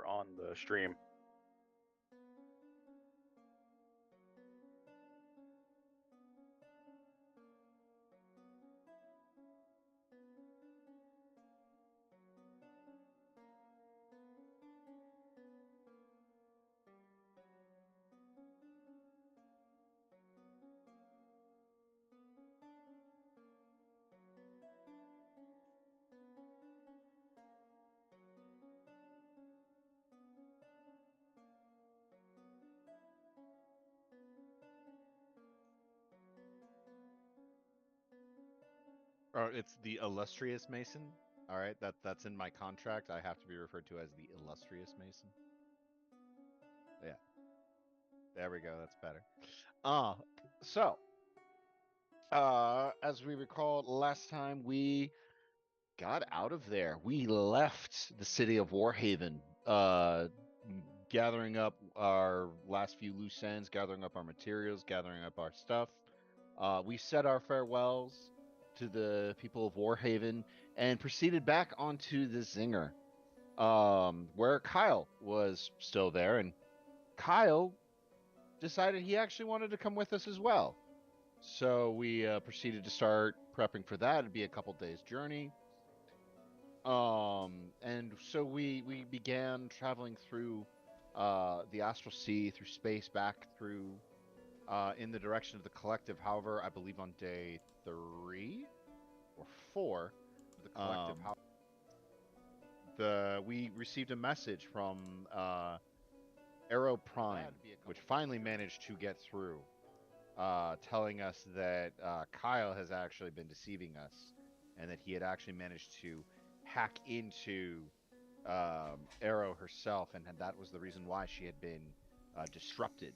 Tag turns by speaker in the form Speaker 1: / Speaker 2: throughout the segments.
Speaker 1: here on the stream.
Speaker 2: Or it's the illustrious Mason. All right, that's in my contract. I have to be referred to as the illustrious Mason. Yeah, there we go. That's better. Uh, so as we recall last time, we got out of there. We left the city of Warhaven, gathering up our last few loose ends, gathering up our materials, gathering up our stuff. We said our farewells to the people of Warhaven and proceeded back onto the Zinger, where Kyle was still there, and Kyle decided he actually wanted to come with us as well. So we proceeded to start prepping for that. It'd be a couple days journey. And so we began traveling through the astral sea, through space, back through in the direction of the collective. However, I believe on day 3 or 4, the collective. We received a message from Arrow Prime, which finally managed to get through, telling us that Kyle has actually been deceiving us, and that he had actually managed to hack into Arrow herself, and that was the reason why she had been disrupted.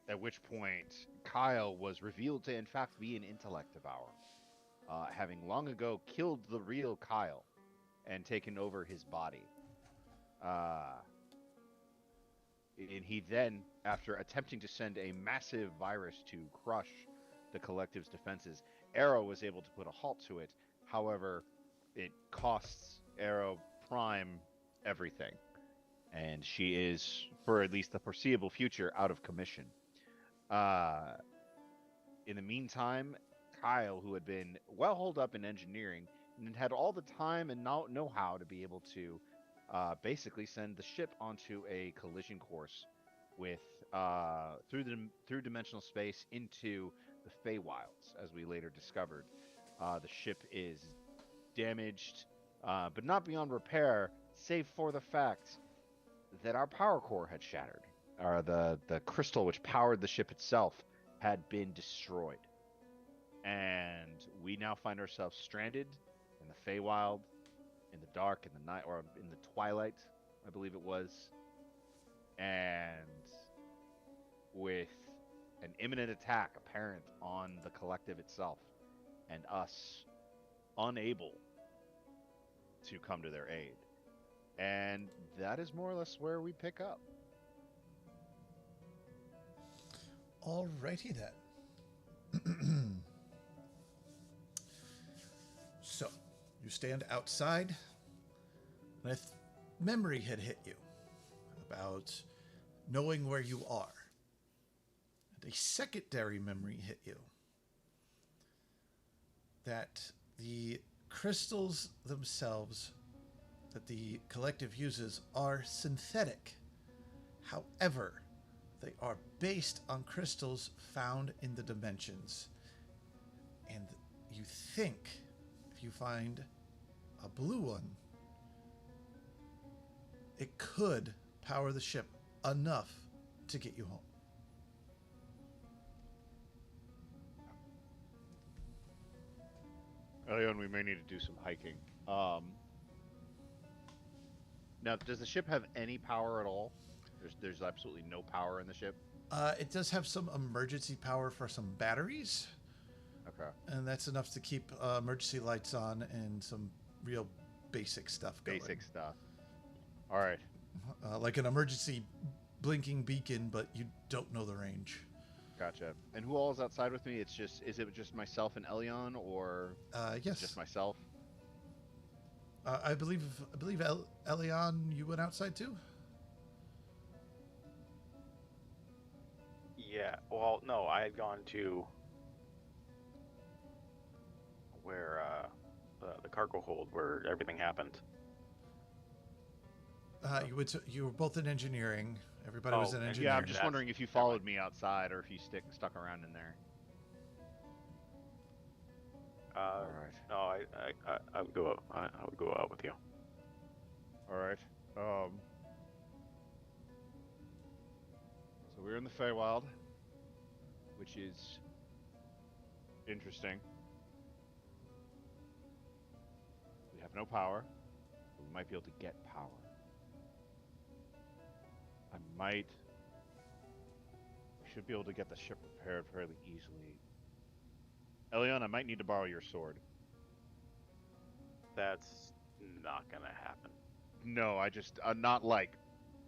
Speaker 2: At which point, Kyle was revealed to, in fact, be an intellect devourer, having long ago killed the real Kyle and taken over his body. And he then, after attempting to send a massive virus to crush the collective's defenses, Arrow was able to put a halt to it. However, it costs Arrow Prime everything, and she is, for at least the foreseeable future, out of commission. In the meantime, Kyle, who had been well holed up in engineering and had all the time and know-how to be able to basically send the ship onto a collision course with through dimensional space into the Feywilds, as we later discovered. The ship is damaged, but not beyond repair, save for the fact that our power core had shattered. Or the crystal which powered the ship itself had been destroyed. And we now find ourselves stranded in the Feywild, in the dark, in the night, or in the twilight, I believe it was. And with an imminent attack apparent on the collective itself, and us unable to come to their aid. And that is more or less where we pick up.
Speaker 3: Alrighty then. So, you stand outside, and a memory had hit you about knowing where you are. And a secondary memory hit you that the crystals themselves that the collective uses are synthetic. However, they are based on crystals found in the dimensions. And you think if you find a blue one, it could power the ship enough to get you home.
Speaker 2: Leon, we may need to do some hiking. Now, does the ship have any power at all? There's absolutely no power in the ship.
Speaker 3: It does have some emergency power for some batteries.
Speaker 2: Okay.
Speaker 3: And that's enough to keep emergency lights on and some real basic stuff going.
Speaker 2: Basic stuff. All right.
Speaker 3: Like an emergency blinking beacon, but you don't know the range.
Speaker 2: Gotcha. And who all is outside with me? Is it just myself and Elion, or
Speaker 3: Yes.
Speaker 2: just myself?
Speaker 3: I believe Elion, you went outside too.
Speaker 1: Yeah. Well, no, I had gone to where the cargo hold where everything happened.
Speaker 3: You were both in engineering. Everybody was
Speaker 1: Oh,
Speaker 3: in
Speaker 2: Yeah, I'm
Speaker 3: engineering.
Speaker 2: just
Speaker 1: That's
Speaker 2: wondering if you
Speaker 1: never mind.
Speaker 2: followed me outside or if you stuck around in there. All right.
Speaker 1: No, I would go out. I would go out with you.
Speaker 2: All right. So we're in the Feywild, which is interesting. We have no power, but we might be able to get power. I might. We should be able to get the ship repaired fairly easily. Elion, I might need to borrow your sword.
Speaker 1: That's not gonna happen.
Speaker 2: No, I just not like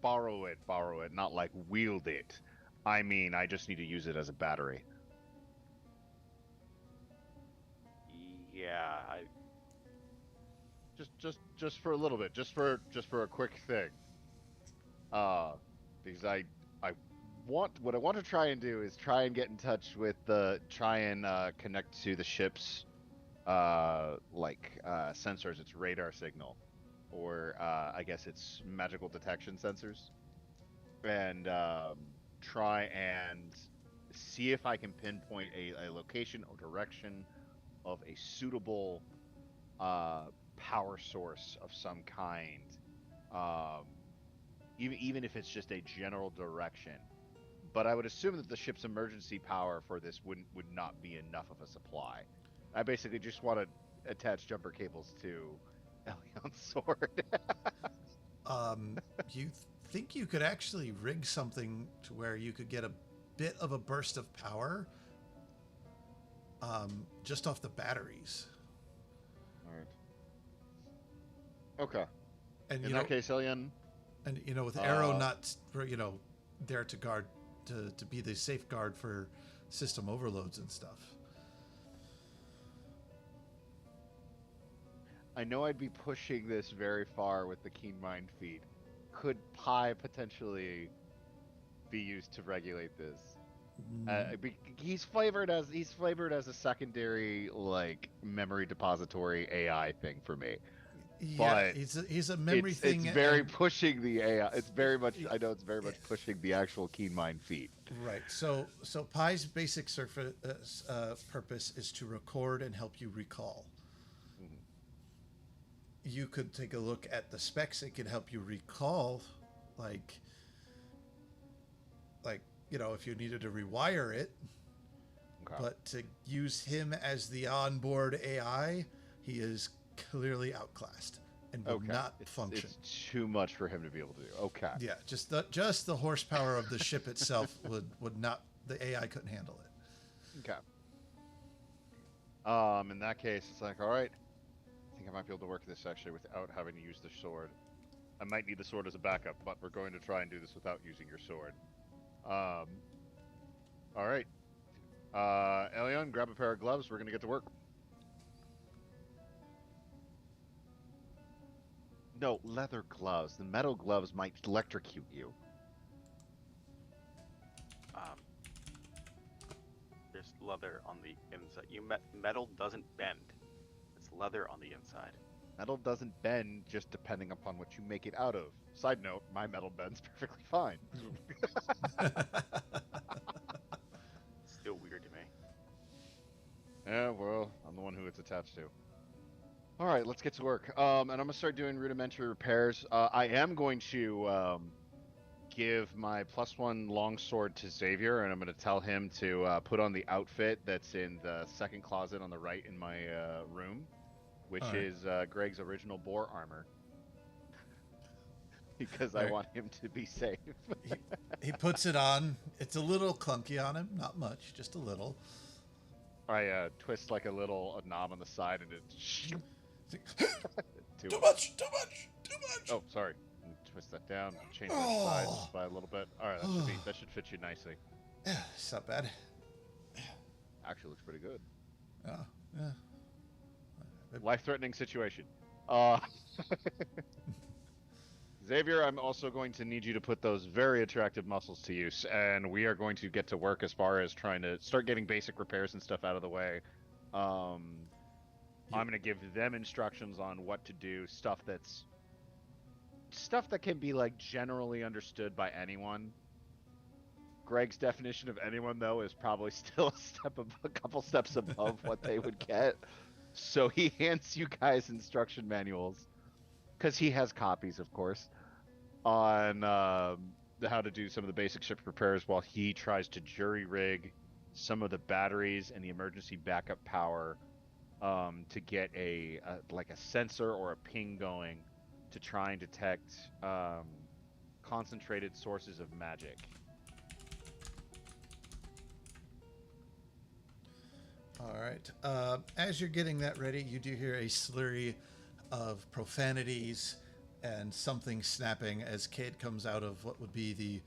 Speaker 2: borrow it, not like wield it. I mean, I just need to use it as a battery.
Speaker 1: Yeah,
Speaker 2: Just for a little bit, just for a quick thing. Because I what I want to try and do is try and get in touch with try and connect to the ship's sensors, its radar signal, or I guess it's magical detection sensors, and try and see if I can pinpoint a location or direction of a suitable uh, power source of some kind. Um, even if it's just a general direction. But I would assume that the ship's emergency power for this would not be enough of a supply. I basically just want to attach jumper cables to Elion's sword.
Speaker 3: You think you could actually rig something to where you could get a bit of a burst of power just off the batteries.
Speaker 2: All right. Okay.
Speaker 3: And
Speaker 2: In that case, Elion.
Speaker 3: and with Arrow not there to guard to be the safeguard for system overloads and stuff.
Speaker 2: I know I'd be pushing this very far with the keen mind feat. Could pi potentially be used to regulate this? He's flavored as a secondary like memory depository AI thing for me.
Speaker 3: Yeah,
Speaker 2: But
Speaker 3: he's a memory thing.
Speaker 2: It's very pushing the AI. It's very much. I know it's very much pushing the actual keen mind feat.
Speaker 3: Right. So Pi's basic purpose is to record and help you recall.
Speaker 2: Mhm.
Speaker 3: You could take a look at the specs. It can help you recall, like if you needed to rewire it.
Speaker 2: Okay.
Speaker 3: But to use him as the onboard AI, he is clearly outclassed and will not function.
Speaker 2: It's too much for him to be able to do. Okay.
Speaker 3: Yeah, just the horsepower of the ship itself would not. The AI couldn't handle it.
Speaker 2: Okay. In that case, it's like, all right. I think I might be able to work this actually without having to use the sword. I might need the sword as a backup, but we're going to try and do this without using your sword. All right. Elion, grab a pair of gloves. We're gonna get to work. No, leather gloves. The metal gloves might electrocute you.
Speaker 1: there's leather on the inside. Metal doesn't bend. It's leather on the inside.
Speaker 2: Metal doesn't bend just depending upon what you make it out of. Side note, my metal bends perfectly fine.
Speaker 1: Still weird to me.
Speaker 2: Yeah, well, I'm the one who it's attached to. All right, let's get to work. And I'm gonna start doing rudimentary repairs. I am going to give my +1 longsword to Xavier, and I'm gonna tell him to put on the outfit that's in the second closet on the right in my room, which is Greg's original boar armor. Because I want him to be safe.
Speaker 3: he puts it on. It's a little clunky on him, not much, just a little.
Speaker 2: I twist like a little knob on the side, and it.
Speaker 3: Too much.
Speaker 2: Oh, sorry. Twist that down. Change that size by a little bit. All right, that should fit you nicely.
Speaker 3: Yeah, it's not bad.
Speaker 2: Actually, looks pretty good.
Speaker 3: Yeah.
Speaker 2: Life-threatening situation. Uh, Xavier, I'm also going to need you to put those very attractive muscles to use, and we are going to get to work as far as trying to start getting basic repairs and stuff out of the way. Um,
Speaker 3: You,
Speaker 2: I'm going to give them instructions on what to do, stuff that can be like generally understood by anyone. Greg's definition of anyone, though, is probably still a couple steps above what they would get. So he hands you guys instruction manuals because he has copies, of course, on how to do some of the basic ship repairs while he tries to jury rig some of the batteries and the emergency backup power to get a like a sensor or a ping going to try and detect concentrated sources of magic.
Speaker 3: all right. As you're getting that ready, you do hear a slurry of profanities and something snapping as Cade comes out of what would be the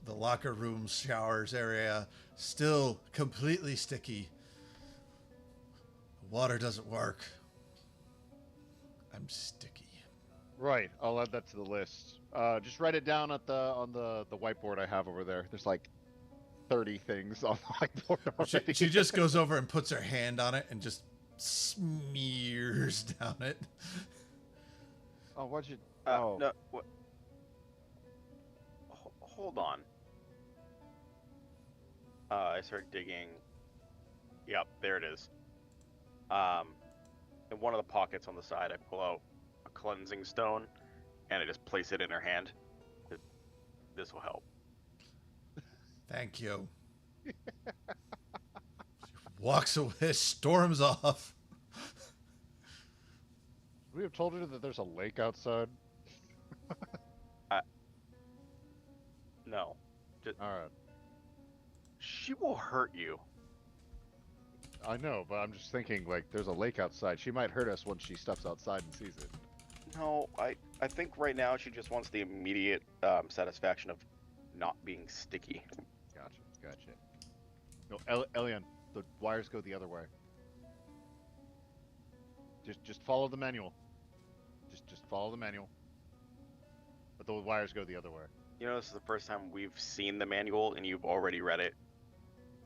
Speaker 3: locker room showers area, still completely sticky. The water doesn't work. I'm sticky.
Speaker 2: Right, I'll add that to the list. Just write it down on the whiteboard I have over there. There's like 30 things on the whiteboard already.
Speaker 3: She just goes over and puts her hand on it and just smears down it.
Speaker 2: Oh, what'd you?
Speaker 1: No, what? Hold on. I start digging. Yep, there it is. In one of the pockets on the side, I pull out a cleansing stone, and I just place it in her hand. This will help.
Speaker 3: Thank you. She walks away, storms off.
Speaker 2: We have told her that there's a lake outside.
Speaker 1: No.
Speaker 2: All right.
Speaker 1: She will hurt you.
Speaker 2: I know, but I'm just thinking, like, there's a lake outside. She might hurt us once she steps outside and sees it.
Speaker 1: No, I think right now she just wants the immediate satisfaction of not being sticky.
Speaker 2: Gotcha. No, Elian, the wires go the other way. Just follow the manual. Just follow the manual. But the wires go the other way.
Speaker 1: You know, this is the first time we've seen the manual, and you've already read it.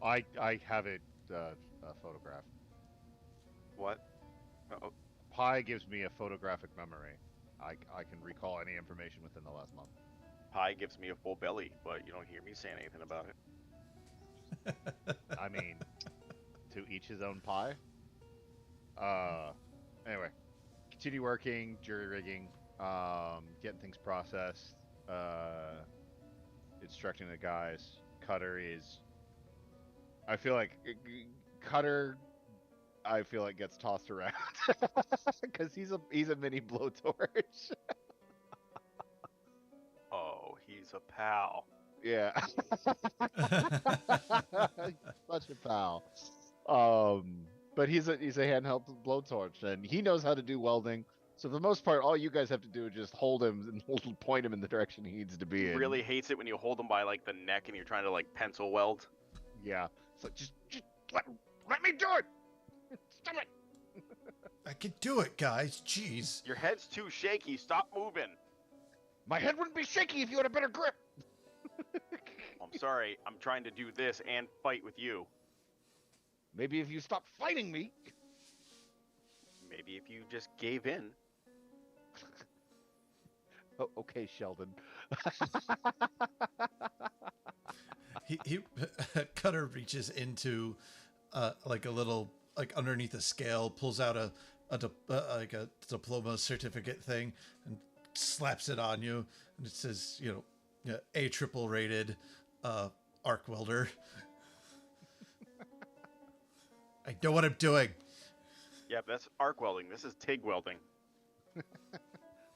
Speaker 2: I have it photographed.
Speaker 1: What? Oh,
Speaker 2: Pi gives me a photographic memory. I can recall any information within the last month.
Speaker 1: pie gives me a full belly, but you don't hear me saying anything about it.
Speaker 2: I mean, to each his own pie. Anyway, continue working, jury rigging, getting things processed, instructing the guys. Cutter is. I feel like Cutter. I feel like gets tossed around because he's a mini blowtorch.
Speaker 1: Oh, he's a pal.
Speaker 2: Yeah. Such a pal. But he's a handheld blowtorch, and he knows how to do welding. So for the most part, all you guys have to do is just hold him and point him in the direction he needs to be
Speaker 1: He
Speaker 2: in.
Speaker 1: really hates it when you hold him by like the neck and you're trying to like pencil weld.
Speaker 2: Yeah. So just let me do it. Stop it.
Speaker 3: I can do it, guys. Jeez.
Speaker 1: Your head's too shaky. Stop moving.
Speaker 2: My head wouldn't be shaky if you had a better grip.
Speaker 1: I'm sorry. I'm trying to do this and fight with you.
Speaker 2: Maybe if you stop fighting me.
Speaker 1: Maybe if you just gave in.
Speaker 2: Oh, okay, Sheldon.
Speaker 3: He Cutter reaches into like a little like underneath a scale, pulls out a diploma certificate thing and slaps it on you, and it says, A triple rated arc welder. I know what I'm doing.
Speaker 1: Yeah, but that's arc welding. This is TIG welding.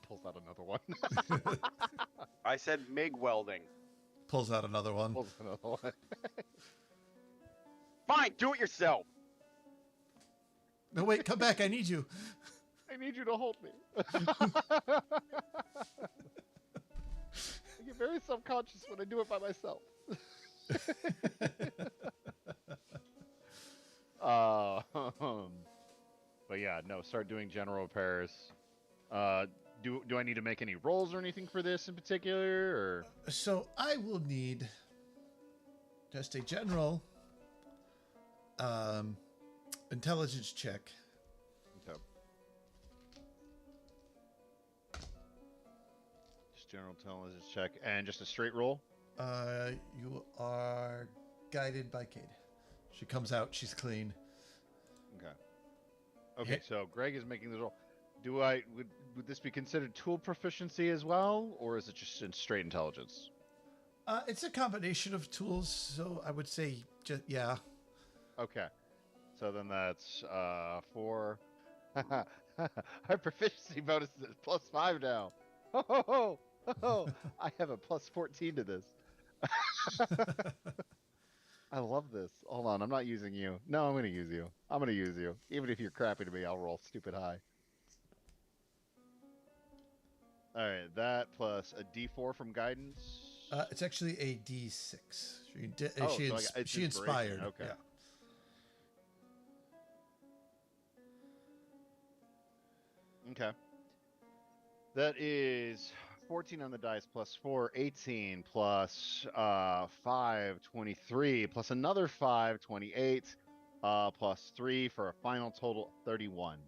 Speaker 2: Pulls out another one.
Speaker 1: I said MIG welding.
Speaker 3: Pulls out another one.
Speaker 2: Pulls another one.
Speaker 1: Fine, do it yourself.
Speaker 3: No, wait, come back. I need you.
Speaker 2: I need you to hold me. I get very self-conscious when I do it by myself. But yeah, no, start doing general repairs. Uh, do I need to make any rolls or anything for this in particular, or?
Speaker 3: So I will need just a general um, intelligence check.
Speaker 2: Okay. Just general intelligence check and just a straight roll.
Speaker 3: You are guided by Cade. She comes out. She's clean.
Speaker 2: Okay. Okay,
Speaker 3: Hit.
Speaker 2: so Greg is making the roll. Would this be considered tool proficiency as well, or is it just in straight intelligence?
Speaker 3: It's a combination of tools, so I would say, yeah.
Speaker 2: Okay. So then that's 4. Our proficiency bonus is +5 now. Oh, I have a +14 to this. I love this. Hold on, I'm not using you. No, I'm going to use you. I'm going to use you. Even if you're crappy to me, I'll roll stupid high. All right, that plus a D4 from guidance.
Speaker 3: It's actually a D6.
Speaker 2: It's
Speaker 3: She inspired.
Speaker 2: inspiration, okay.
Speaker 3: Yeah.
Speaker 2: Okay. That is 14 on the dice plus 4, 18 plus 5, 23 plus another 5, 28 plus 3 for a final total 31.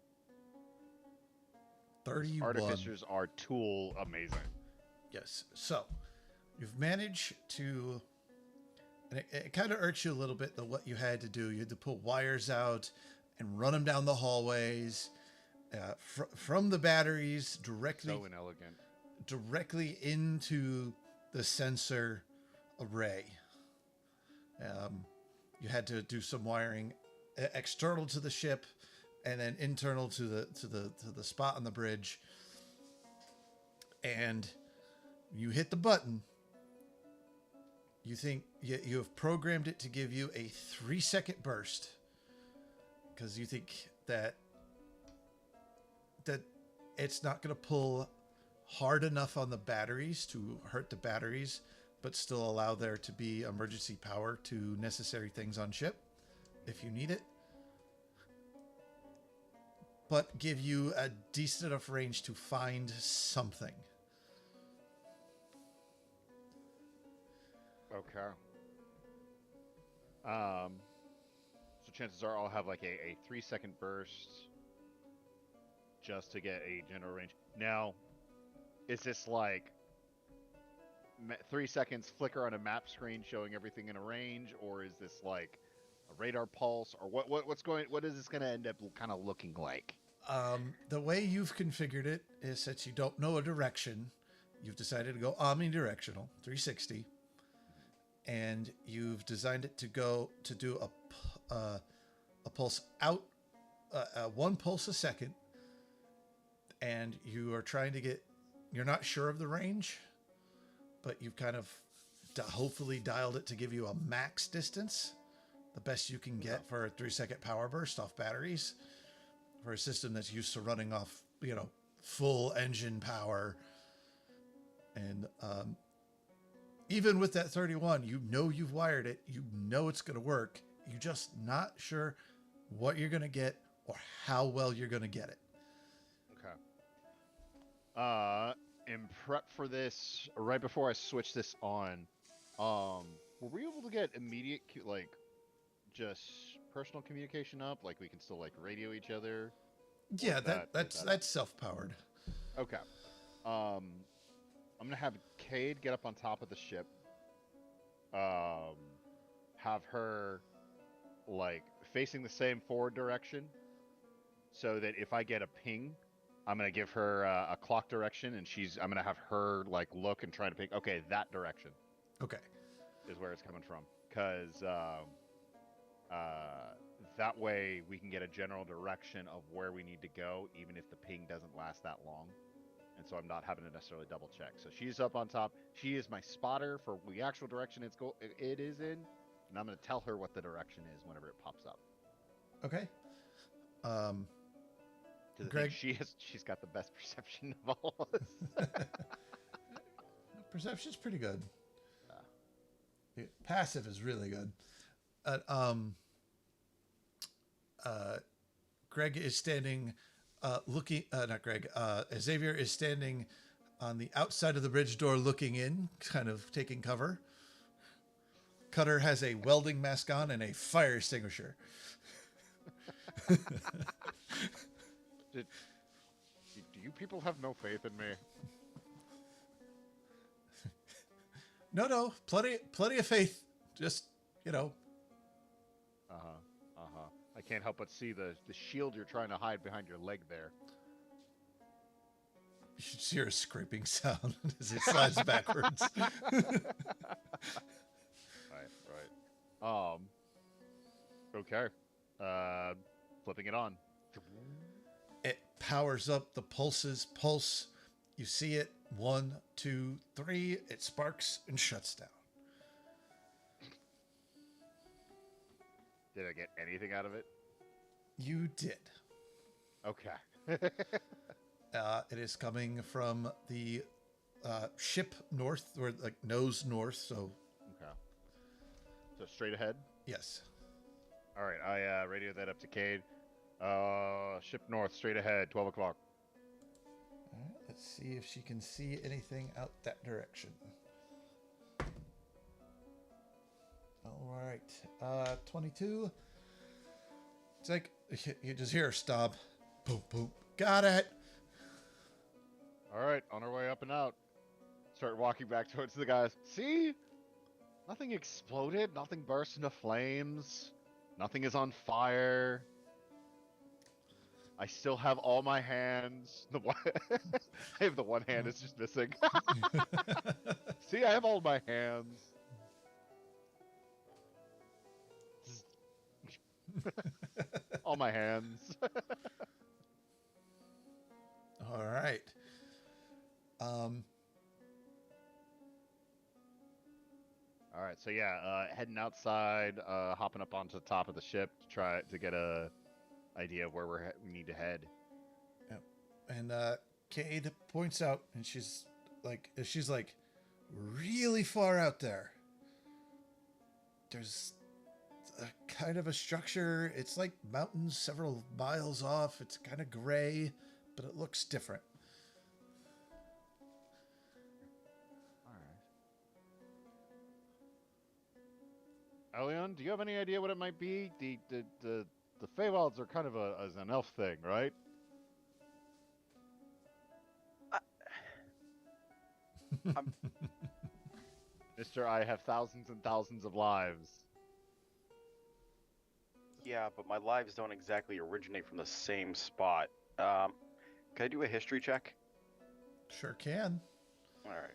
Speaker 3: 31.
Speaker 2: Artificers are tool amazing.
Speaker 3: Yes. So you've managed to, and it kind of irks you a little bit what you had to do. You had to pull wires out and run them down the hallways from the batteries directly.
Speaker 2: So inelegant.
Speaker 3: Directly into the sensor array. You had to do some wiring external to the ship, and then internal to the spot on the bridge. And you hit the button. You think you have programmed it to give you a 3-second burst, because you think that it's not going to pull hard enough on the batteries to hurt the batteries, but still allow there to be emergency power to necessary things on ship if you need it, but give you a decent enough range to find something.
Speaker 2: Okay. So chances are I'll have like a 3-second burst just to get a general range. Now, is this like 3 seconds flicker on a map screen showing everything in a range, or is this like a radar pulse, or what is this going to end up kind of looking like?
Speaker 3: The way you've configured it is, since you don't know a direction, you've decided to go omnidirectional, 360, and you've designed it to do a pulse out, 1 pulse a second, and you are trying to get. You're not sure of the range, but you've kind of hopefully dialed it to give you a max distance, the best you can get for a 3-second power burst off batteries, for a system that's used to running off, full engine power. And even with that 31, you've wired it, it's going to work. You're just not sure what you're going to get or how well you're going to get it.
Speaker 2: Okay. In prep for this, right before I switch this on, were we able to get immediate, just personal communication up? Like we can still radio each other?
Speaker 3: Yeah, that's self-powered.
Speaker 2: Okay. I'm gonna have Cade get up on top of the ship. Have her facing the same forward direction, so that if I get a ping, I'm gonna give her a clock direction, and I'm gonna have her look and try to pick. Okay, that direction.
Speaker 3: Okay.
Speaker 2: Is where it's coming from, because that way we can get a general direction of where we need to go, even if the ping doesn't last that long, and so I'm not having to necessarily double check. So she's up on top. She is my spotter for the actual direction it is in, and I'm gonna tell her what the direction is whenever it pops up.
Speaker 3: Okay.
Speaker 2: Greg, she's got the best perception of all of us.
Speaker 3: Perception's pretty good. Passive is really good. Greg is standing, not Greg. Xavier is standing on the outside of the bridge door, looking in, kind of taking cover. Cutter has a welding mask on and a fire extinguisher.
Speaker 2: Do you people have no faith in me?
Speaker 3: No, plenty of faith. Just,
Speaker 2: I can't help but see the shield you're trying to hide behind your leg there.
Speaker 3: You should hear a scraping sound as it slides backwards.
Speaker 2: Right. Okay. Flipping it on.
Speaker 3: It powers up, the pulses pulse. You see it. 1, 2, 3. It sparks and shuts down.
Speaker 2: Did I get anything out of it?
Speaker 3: You did.
Speaker 2: Okay.
Speaker 3: It is coming from the ship north, or like nose north. So.
Speaker 2: Okay. So straight ahead.
Speaker 3: Yes.
Speaker 2: All right. I radio that up to Cade. Ship north, straight ahead, 12 o'clock.
Speaker 3: All right, let's see if she can see anything out that direction. All right, 22. It's like you just hear her stop. Boom, boom. Got it.
Speaker 2: All right, on our way up and out. Start walking back towards the guys. See? Nothing exploded. Nothing burst into flames. Nothing is on fire. I still have all my hands. The one I have the one hand is just missing. See, I have all my hands. All my hands.
Speaker 3: All right.
Speaker 2: All right, so yeah, heading outside, hopping up onto the top of the ship to try to get a idea of where we need to head.
Speaker 3: Yep. And Cade points out, and she's like really far out there. There's a kind of a structure. It's like mountains several miles off. It's kind of gray, but it looks different.
Speaker 2: All right. Elion, do you have any idea what it might be? The Feywilds are kind of as an elf thing, right? Mister, I have thousands and thousands of lives.
Speaker 1: Yeah, but my lives don't exactly originate from the same spot. Can I do a history check?
Speaker 3: Sure can.
Speaker 1: All right.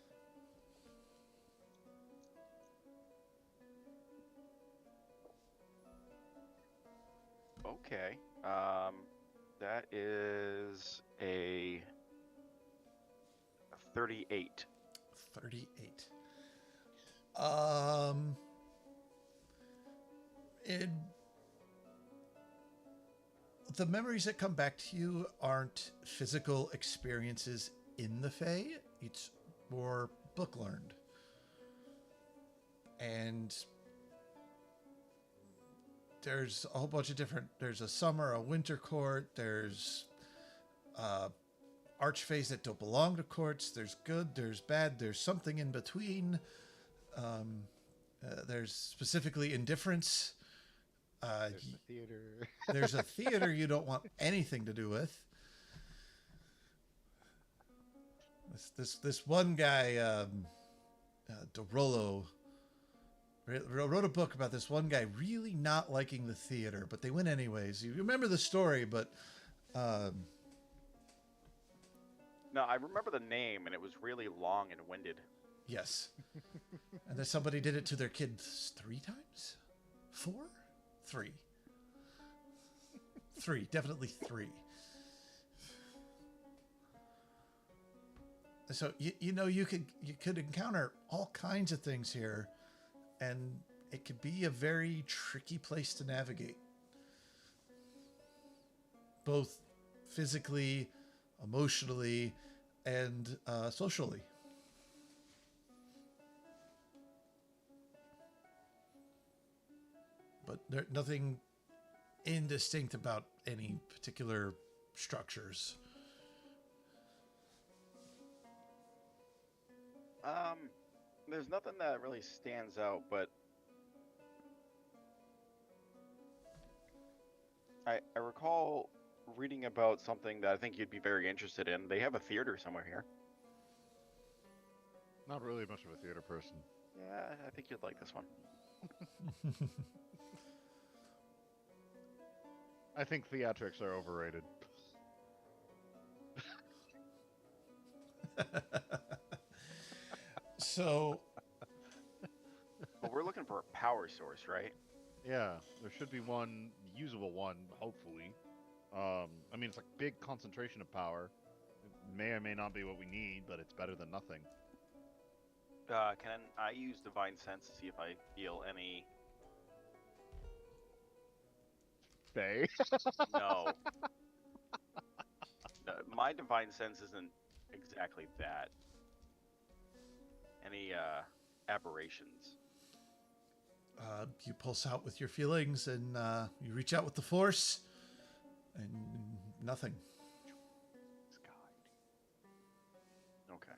Speaker 1: Okay. That is a 38.
Speaker 3: 38. The memories that come back to you aren't physical experiences in the Fae. It's more book learned. And there's a whole bunch of different, there's a summer, a winter court, there's archfays that don't belong to courts, there's good, there's bad, there's something in between. There's specifically indifference.
Speaker 2: There's the theater.
Speaker 3: There's a theater you don't want anything to do with. This one guy, DeRollo, wrote a book about this one guy really not liking the theater, but they went anyways. You remember the story, but
Speaker 1: No, I remember the name, and it was really long and winded.
Speaker 3: yes. And then somebody did it to their kids 3 times? 4? 3. 3, definitely 3. So you could encounter all kinds of things here, and it could be a very tricky place to navigate, both physically, emotionally, and socially. But there's nothing indistinct about any particular structures.
Speaker 1: There's nothing that really stands out, but I recall reading about something that I think you'd be very interested in. They have a theater somewhere here.
Speaker 2: Not really much of a theater person.
Speaker 1: Yeah, I think you'd like this one.
Speaker 2: I think theatrics are overrated.
Speaker 3: So,
Speaker 1: But we're looking for a power source, right?
Speaker 2: Yeah, there should be one usable one, hopefully. I mean, it's like big concentration of power. It may or may not be what we need, but it's better than nothing.
Speaker 1: Can I use Divine Sense to see if I feel any?
Speaker 2: Faye?
Speaker 1: No. No, my Divine Sense isn't exactly that. Any aberrations?
Speaker 3: you pulse out with your feelings, and you reach out with the force, and nothing.
Speaker 1: Okay.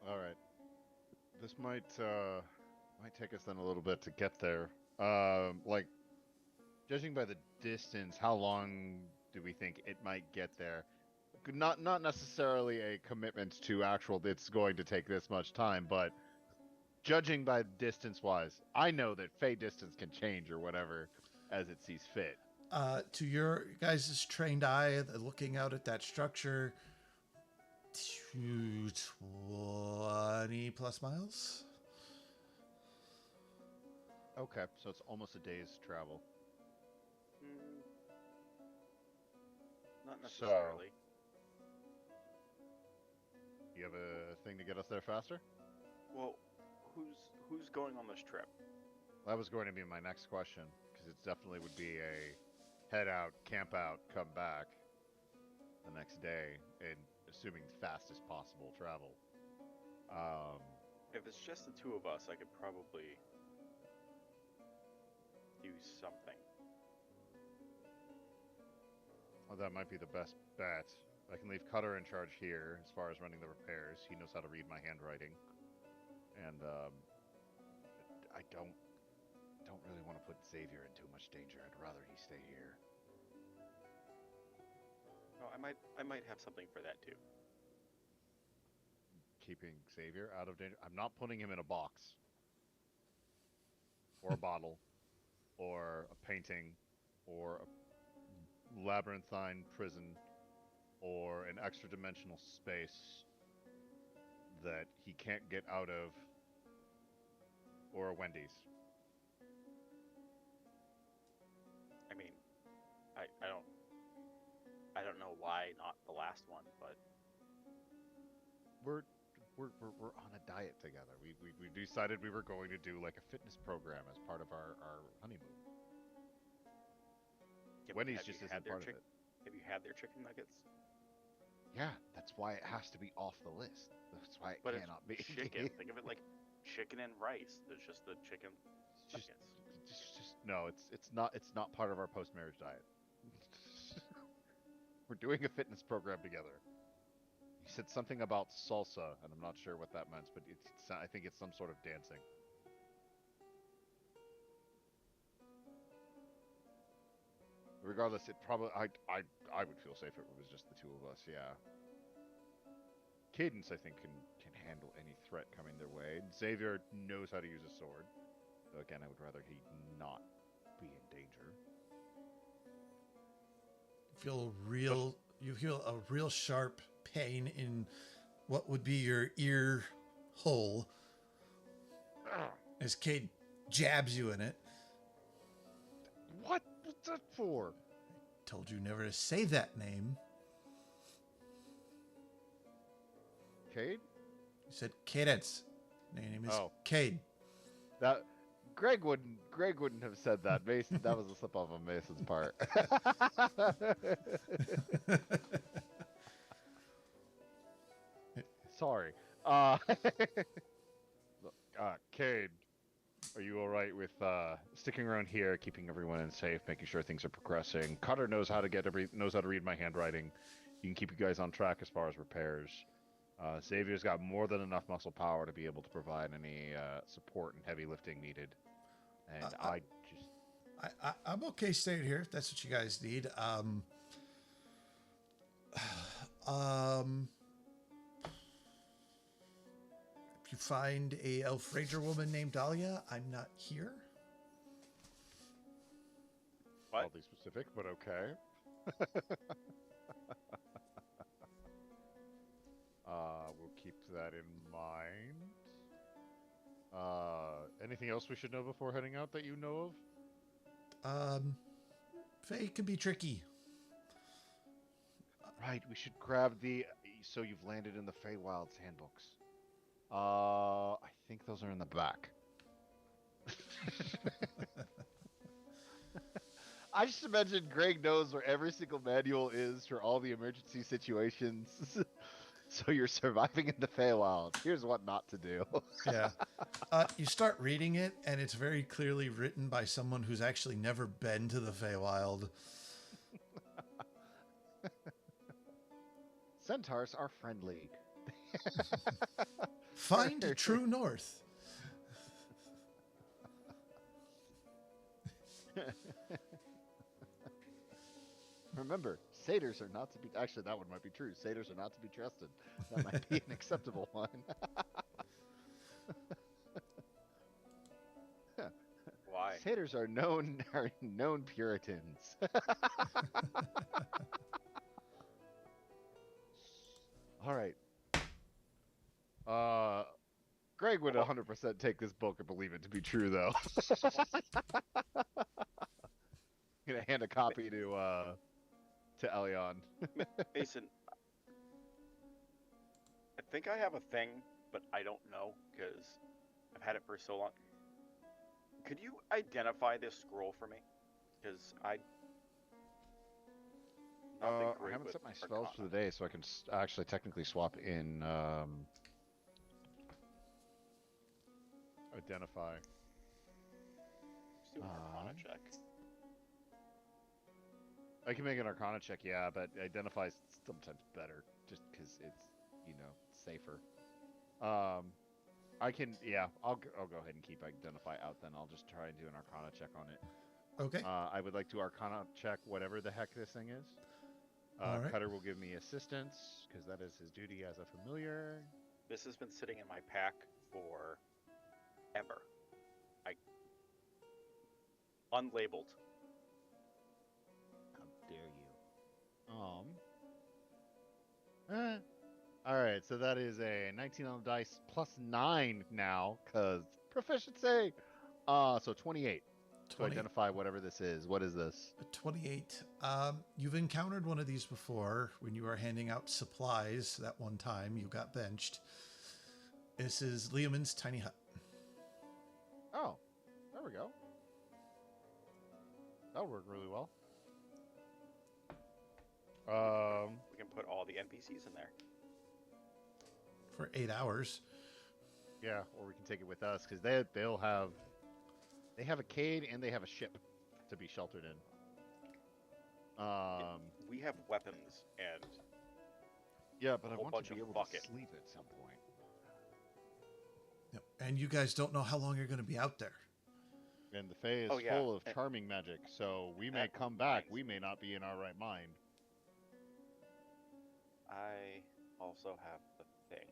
Speaker 2: All right. This might take us then a little bit to get there. Like, judging by the distance, how long do we think it might get there? Not necessarily a commitment to actual. It's going to take this much time, but judging by distance wise, I know that Fey distance can change or whatever as it sees fit.
Speaker 3: To your guys' trained eye, looking out at that structure, 20 plus miles.
Speaker 2: Okay, so it's almost a day's travel.
Speaker 1: Not necessarily.
Speaker 2: You have a thing to get us there faster?
Speaker 1: Well, who's going on this trip?
Speaker 2: That was going to be my next question, because it definitely would be a head out, camp out, come back the next day, and assuming fastest possible travel.
Speaker 1: If it's just the two of us, I could probably do something.
Speaker 2: Well, that might be the best bet. I can leave Cutter in charge here as far as running the repairs. He knows how to read my handwriting. And I don't really want to put Xavier in too much danger. I'd rather he stay here.
Speaker 1: Oh, I might have something for that too.
Speaker 2: Keeping Xavier out of danger. I'm not putting him in a box. Or a bottle. Or a painting. Or a labyrinthine prison. Or an extra dimensional space that he can't get out of, or a Wendy's.
Speaker 1: I mean, I don't know why not the last one, but
Speaker 2: We're on a diet together. We decided we were going to do like a fitness program as part of our honeymoon. Wendy's just isn't part of it.
Speaker 1: Have you had their chicken nuggets?
Speaker 2: Yeah, that's why it has to be off the list. That's why it
Speaker 1: But
Speaker 2: cannot be.
Speaker 1: it's chicken. Think of it like chicken and rice. There's just the chicken
Speaker 2: Just-
Speaker 1: nuggets.
Speaker 2: No, it's not part of our post-marriage diet. We're doing a fitness program together. He said something about salsa, and I'm not sure what that meant, but I think it's some sort of dancing. Regardless, it probably I would feel safe if it was just the two of us. Yeah. Cadence, I think, can handle any threat coming their way. Xavier knows how to use a sword. Though again, I would rather he not be in danger.
Speaker 3: You feel a real sharp pain in what would be your ear hole as Cade jabs you in it.
Speaker 2: What? What's that for?
Speaker 3: Told you never to say that name.
Speaker 2: Cade?
Speaker 3: You said Cadence. My name is
Speaker 2: Oh.
Speaker 3: Cade.
Speaker 2: That Greg wouldn't have said that. Mason, that was a slip up on Mason's part. Sorry. Cade. Are you all right with sticking around here, keeping everyone in safe, making sure things are progressing? Cutter knows how to knows how to read my handwriting. He can keep you guys on track as far as repairs. Xavier's got more than enough muscle power to be able to provide any support and heavy lifting needed. And
Speaker 3: I'm okay staying here if that's what you guys need. If you find a elf ranger woman named Dahlia, I'm not here.
Speaker 1: What?
Speaker 2: Oddly specific, but okay. We'll keep that in mind. Anything else we should know before heading out that you know of?
Speaker 3: Faye can be tricky.
Speaker 2: Right, we should grab so you've landed in the Feywild's handbooks. I think those are in the back. I just imagine Greg knows where every single manual is for all the emergency situations. So you're surviving in the Feywild. Here's what not to do.
Speaker 3: Yeah. You start reading it, and it's very clearly written by someone who's actually never been to the Feywild.
Speaker 2: Centaurs are friendly.
Speaker 3: Find true north.
Speaker 2: Remember, satyrs are not to be... Actually, that one might be true. Satyrs are not to be trusted. That might be an acceptable one.
Speaker 1: Why?
Speaker 2: Satyrs are known Puritans. All right. Greg would 100% take this book and believe it to be true, though. Gonna hand a copy to Elion.
Speaker 1: Mason, I think I have a thing, but I don't know because I've had it for so long. Could you identify this scroll for me? Because I
Speaker 2: haven't set my spells for the day, so I can actually technically swap in identify.
Speaker 1: Let's do an Arcana check.
Speaker 2: I can make an Arcana check, yeah, but identify is sometimes better, just because it's, safer. I can, yeah, I'll go ahead and keep identify out then. I'll just try and do an Arcana check on it.
Speaker 3: Okay.
Speaker 2: I would like to Arcana check whatever the heck this thing is.
Speaker 3: All right.
Speaker 2: Cutter will give me assistance, because that is his duty as a familiar.
Speaker 1: This has been sitting in my pack for ever. Unlabeled.
Speaker 2: How dare you? All right, so that is a 19 on the dice plus 9 now, because proficiency. So 28 to identify whatever this is. What is this?
Speaker 3: 28. You've encountered one of these before when you were handing out supplies that one time you got benched. This is Leoman's tiny hut.
Speaker 2: Oh, there we go. That'll work really well.
Speaker 1: We can put all the NPCs in there.
Speaker 3: For 8 hours.
Speaker 2: Yeah, or we can take it with us, because they have a cade and they have a ship to be sheltered in.
Speaker 1: We have weapons and
Speaker 2: yeah, but I
Speaker 1: whole
Speaker 2: want
Speaker 1: bunch
Speaker 2: to be
Speaker 1: of
Speaker 2: able
Speaker 1: bucket.
Speaker 2: to sleep at some point.
Speaker 3: Yep. And you guys don't know how long you're going to be out there.
Speaker 2: And the Fae is full of charming magic, so we may come back. We may not be in our right mind.
Speaker 1: I also have the thing.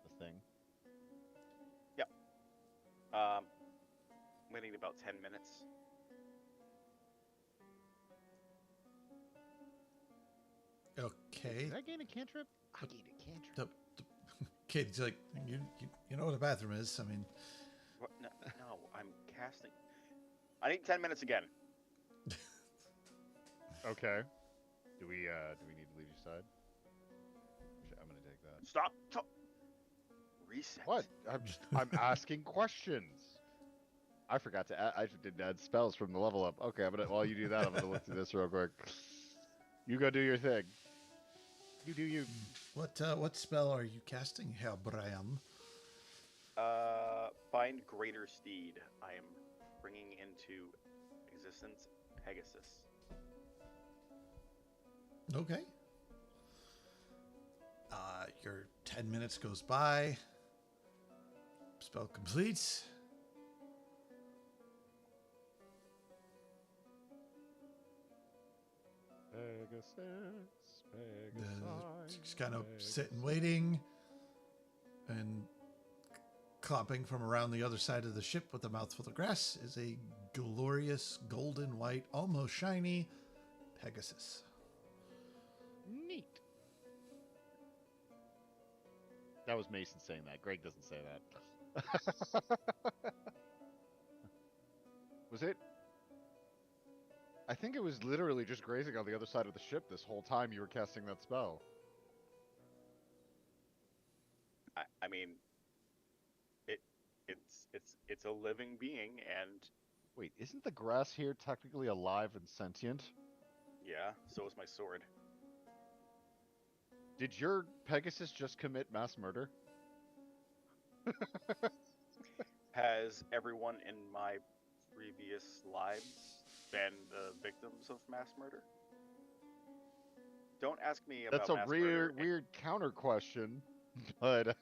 Speaker 2: The thing?
Speaker 1: Yep. I'm gonna need about 10 minutes.
Speaker 3: Okay.
Speaker 2: Did I gain a cantrip? I gained a cantrip.
Speaker 3: Kid's like, you know what a bathroom is. I mean...
Speaker 1: What? No, I'm casting. I need 10 minutes again.
Speaker 2: Okay. Do we need to leave your side? I'm gonna take that.
Speaker 1: Stop. Reset.
Speaker 2: What? I'm asking questions. I forgot to I didn't add spells from the level up. Okay, while you do that, I'm gonna look through this real quick. You go do your thing. You do you.
Speaker 3: What spell are you casting, Herr Brian?
Speaker 1: Find greater steed. I am bringing into existence Pegasus.
Speaker 3: Okay. Your 10 minutes goes by. Spell completes. Just kind of sitting, waiting, and clopping from around the other side of the ship with a mouthful of grass is a glorious golden white, almost shiny Pegasus.
Speaker 2: Neat. That was Mason saying that. Greg doesn't say that. Was it? I think it was literally just grazing on the other side of the ship this whole time you were casting that spell.
Speaker 1: I mean, it's a living being, and
Speaker 2: Wait, isn't the grass here technically alive and sentient?
Speaker 1: yeah, so is my sword.
Speaker 2: Did your Pegasus just commit mass murder?
Speaker 1: Has everyone in my previous lives been the victims of mass murder? Don't ask me about
Speaker 2: That's a
Speaker 1: mass murder.
Speaker 2: weird counter question, but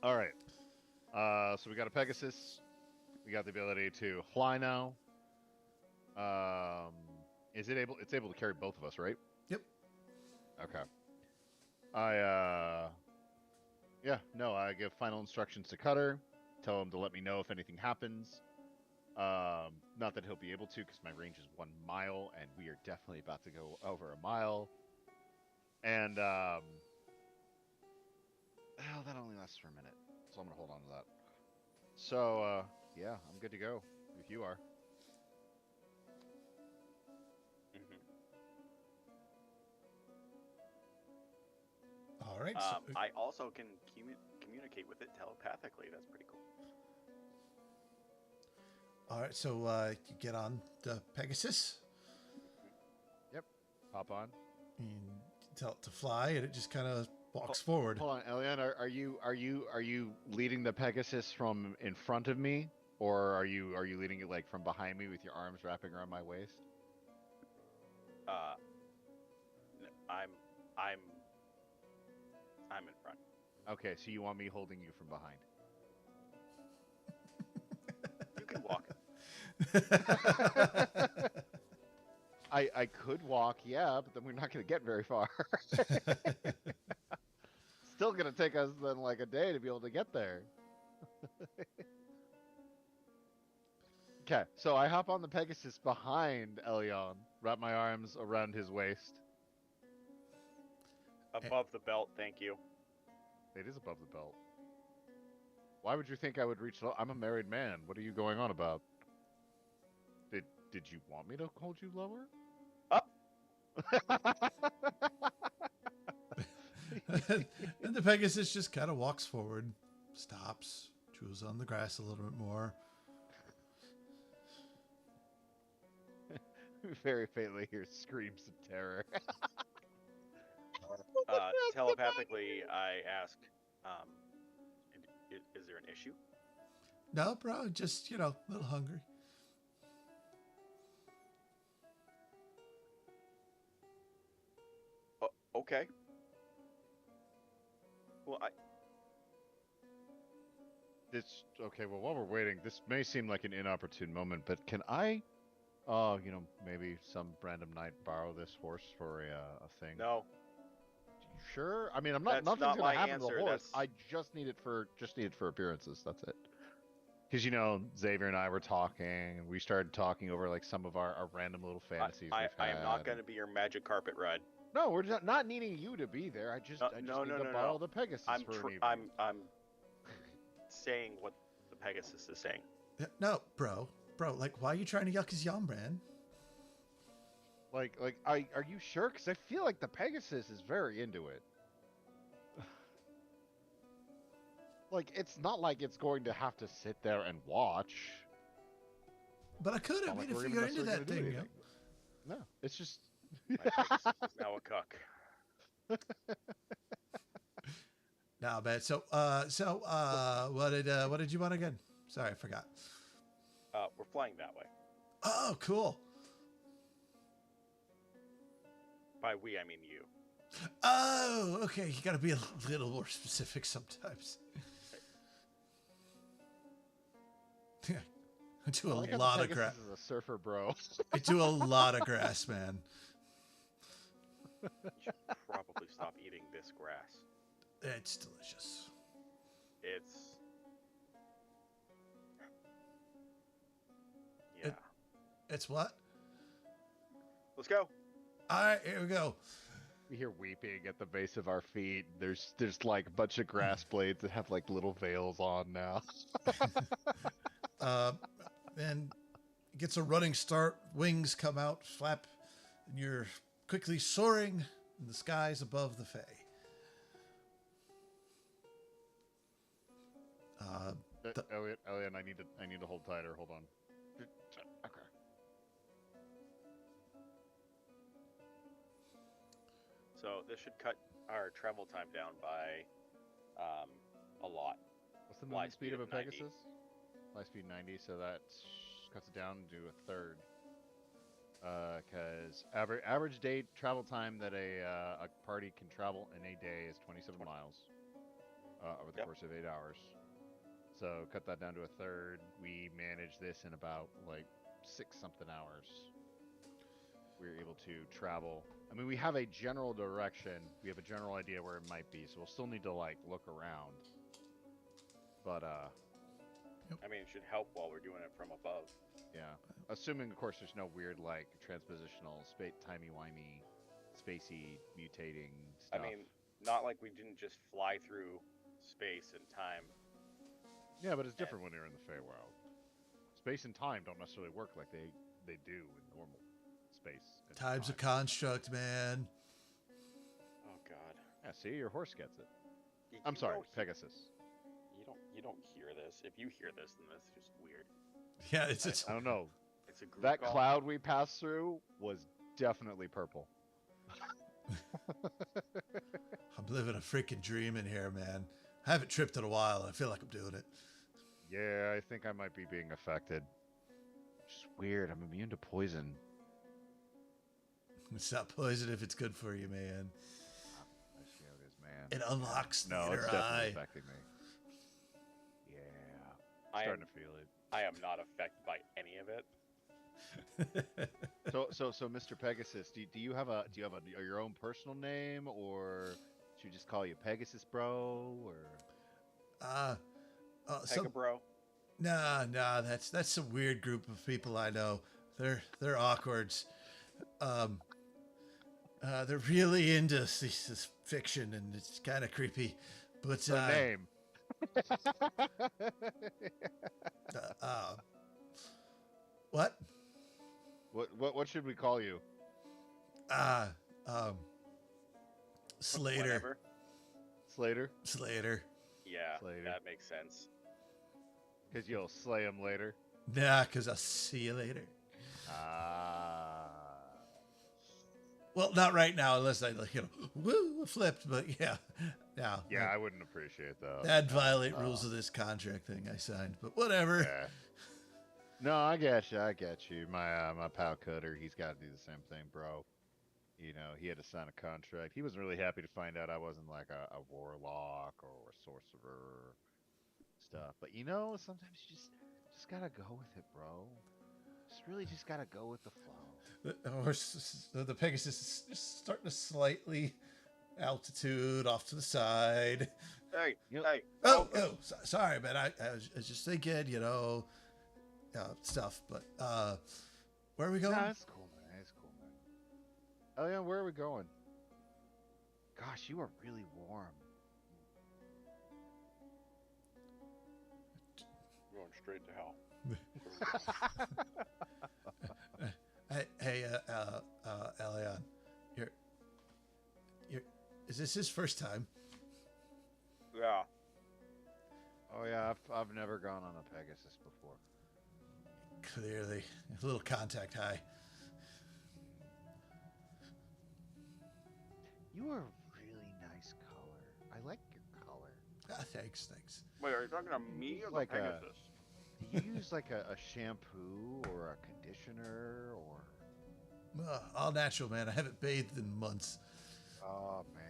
Speaker 2: all right. So we got a Pegasus. We got the ability to fly now. Is it able? It's able to carry both of us, right?
Speaker 3: Yep.
Speaker 2: Okay. I give final instructions to Cutter. Tell him to let me know if anything happens. Not that he'll be able to, because my range is 1 mile, and we are definitely about to go over a mile. And that only lasts for a minute, so I'm gonna hold on to that. So yeah, I'm good to go if you are.
Speaker 3: All right.
Speaker 1: I also can communicate with it telepathically. That's pretty cool.
Speaker 3: All right. So you get on the Pegasus
Speaker 2: Yep. Hop on.
Speaker 3: and tell it to fly, and it just kind of walks forward.
Speaker 2: Hold on, Elian. Are you leading the Pegasus from in front of me, or are you leading it like from behind me with your arms wrapping around my waist?
Speaker 1: Uh, I'm in front.
Speaker 2: Okay, so you want me holding you from behind?
Speaker 1: You can walk.
Speaker 2: I could walk, yeah, but then we're not going to get very far. Still going to take us then like a day to be able to get there. Okay, so I hop on the Pegasus behind Elion, wrap my arms around his waist.
Speaker 1: Above the belt, thank you.
Speaker 2: It is above the belt. Why would you think I would reach low? I'm a married man. What are you going on about? Did you want me to hold you lower?
Speaker 1: Up.
Speaker 3: And the Pegasus just kind of walks forward, stops, chews on the grass a little bit more.
Speaker 2: Very faintly hear screams of terror.
Speaker 1: Telepathically, I ask, is there an issue?
Speaker 3: No, bro, just, a little hungry.
Speaker 1: Okay. Well,
Speaker 2: Okay, well, while we're waiting, this may seem like an inopportune moment, but can I, maybe some random night borrow this horse for a thing?
Speaker 1: No.
Speaker 2: You sure? I mean,
Speaker 1: That's
Speaker 2: nothing's
Speaker 1: not
Speaker 2: gonna
Speaker 1: my
Speaker 2: happen to the
Speaker 1: answer,
Speaker 2: horse.
Speaker 1: that's-
Speaker 2: I just need it for appearances. That's it. Because Xavier and I were talking, and we started talking over like some of our random little fantasies
Speaker 1: I
Speaker 2: we've
Speaker 1: am
Speaker 2: had.
Speaker 1: not going to be your magic carpet ride.
Speaker 2: No, we're not needing you to be there. I just need to borrow the Pegasus for an evening.
Speaker 1: I'm saying what the Pegasus is saying.
Speaker 3: No, bro, like, why are you trying to yuck his yum, man?
Speaker 2: Are you sure? Because I feel like the Pegasus is very into it. Like, it's not like it's going to have to sit there and watch.
Speaker 3: But I could have,
Speaker 2: Not like
Speaker 3: if
Speaker 2: we're
Speaker 3: you
Speaker 2: gonna
Speaker 3: got into
Speaker 2: necessarily
Speaker 3: that
Speaker 2: do
Speaker 3: thing,
Speaker 2: anything. No, it's just.
Speaker 1: My Pegasus is now a cuck.
Speaker 3: Nah, man. What did you want again? Sorry, I forgot.
Speaker 1: We're flying that way.
Speaker 3: Oh, cool.
Speaker 1: By we, I mean you.
Speaker 3: Oh, okay. You got to be a little more specific sometimes. I do a
Speaker 2: I like how
Speaker 3: lot
Speaker 2: the
Speaker 3: of grass.
Speaker 2: Pegasus is a surfer, bro.
Speaker 3: I do a lot of grass, man.
Speaker 1: You should probably stop eating this grass.
Speaker 3: It's delicious.
Speaker 1: It's... Yeah.
Speaker 3: It's what?
Speaker 1: Let's go.
Speaker 3: All right, here we go.
Speaker 2: We hear weeping at the base of our feet. There's like a bunch of grass blades that have like little veils on now.
Speaker 3: And it gets a running start. Wings come out, flap, and you're quickly soaring in the skies above the Fae.
Speaker 2: Elliot, I need to hold tighter. Hold on. Okay.
Speaker 1: So this should cut our travel time down by a lot.
Speaker 2: What's the
Speaker 1: Fly
Speaker 2: movement speed of a
Speaker 1: 90.
Speaker 2: Pegasus? Fly speed 90, so that cuts it down to a third. Because average day travel time that a party can travel in a day is 27 miles over the course of 8 hours. So cut that down to a third. We manage this in about like 6-something hours. We're able to travel. I mean, we have a general direction. We have a general idea where it might be. So we'll still need to like look around. But
Speaker 1: I mean, it should help while we're doing it from above.
Speaker 2: yeah. Assuming, of course, there's no weird, like, transpositional, timey-wimey, spacey, mutating stuff.
Speaker 1: I mean, not like we didn't just fly through space and time.
Speaker 2: Yeah, but it's different when you're in the Feywild. Space and time don't necessarily work like they do in normal space. And
Speaker 3: Time's a
Speaker 2: time.
Speaker 3: construct, man.
Speaker 1: Oh God.
Speaker 2: Yeah, see, your horse gets it.
Speaker 1: You
Speaker 2: I'm sorry,
Speaker 1: don't-
Speaker 2: Pegasus.
Speaker 1: You don't hear this. If you hear this, then that's just weird.
Speaker 3: Yeah, it's
Speaker 2: I don't know.
Speaker 1: It's a group
Speaker 2: That
Speaker 1: call.
Speaker 2: cloud we passed through was definitely purple.
Speaker 3: I'm living a freaking dream in here, man. I haven't tripped in a while, and I feel like I'm doing it.
Speaker 2: Yeah, I think I might be being affected. Just weird. I'm immune to poison.
Speaker 3: It's not poison if it's good for you, man.
Speaker 2: I see how it is, man.
Speaker 3: It unlocks the
Speaker 2: No,
Speaker 3: inner
Speaker 2: it's definitely
Speaker 3: eye.
Speaker 2: affecting me. Yeah,
Speaker 1: I am,
Speaker 2: starting to feel it.
Speaker 1: I am not affected by any of it.
Speaker 2: So, Mr. Pegasus, do you have your own personal name, or should we just call you Pegasus, bro? Or
Speaker 3: Some,
Speaker 1: Pega bro.
Speaker 3: nah, that's some weird group of people I know. They're awkwards. They're really into this fiction, and it's kind of creepy. But
Speaker 2: so name?
Speaker 3: What?
Speaker 2: What should we call you?
Speaker 3: Slater.
Speaker 1: Whatever.
Speaker 2: Slater?
Speaker 3: Slater.
Speaker 1: Yeah,
Speaker 2: Slater.
Speaker 1: that makes sense.
Speaker 2: Because you'll slay him later.
Speaker 3: Nah, because I'll see you later.
Speaker 2: Ah.
Speaker 3: Well, not right now, unless I, woo, flipped. But yeah, now.
Speaker 2: Yeah, I wouldn't appreciate that.
Speaker 3: That'd violate rules of this contract thing I signed. But whatever.
Speaker 2: Yeah. No, I get you. My pal Cutter, he's got to do the same thing, bro. You know, he had to sign a contract. He wasn't really happy to find out I wasn't like a warlock or a sorcerer stuff. But you know, sometimes you just gotta go with it, bro. Just gotta go with the flow.
Speaker 3: The horse, the Pegasus is just starting to slightly altitude off to the side.
Speaker 1: Hey,
Speaker 2: You know-
Speaker 1: hey.
Speaker 3: Sorry, man. I was just thinking, stuff. But where are we going?
Speaker 2: Nah, it's cool, man. It's cool, man. Oh yeah, where are we going? Gosh, you are really warm.
Speaker 1: We're going straight to hell.
Speaker 3: Hey, Elion, you're. Is this his first time?
Speaker 1: Yeah.
Speaker 2: Oh yeah, I've never gone on a Pegasus before.
Speaker 3: Clearly, a little contact high.
Speaker 2: You are like your color.
Speaker 3: Ah, thanks.
Speaker 1: Wait, are you talking to me or the
Speaker 2: Like a-
Speaker 1: Pegasus?
Speaker 2: Do you use like a shampoo or a conditioner or?
Speaker 3: All natural, man. I haven't bathed in months.
Speaker 2: Oh man,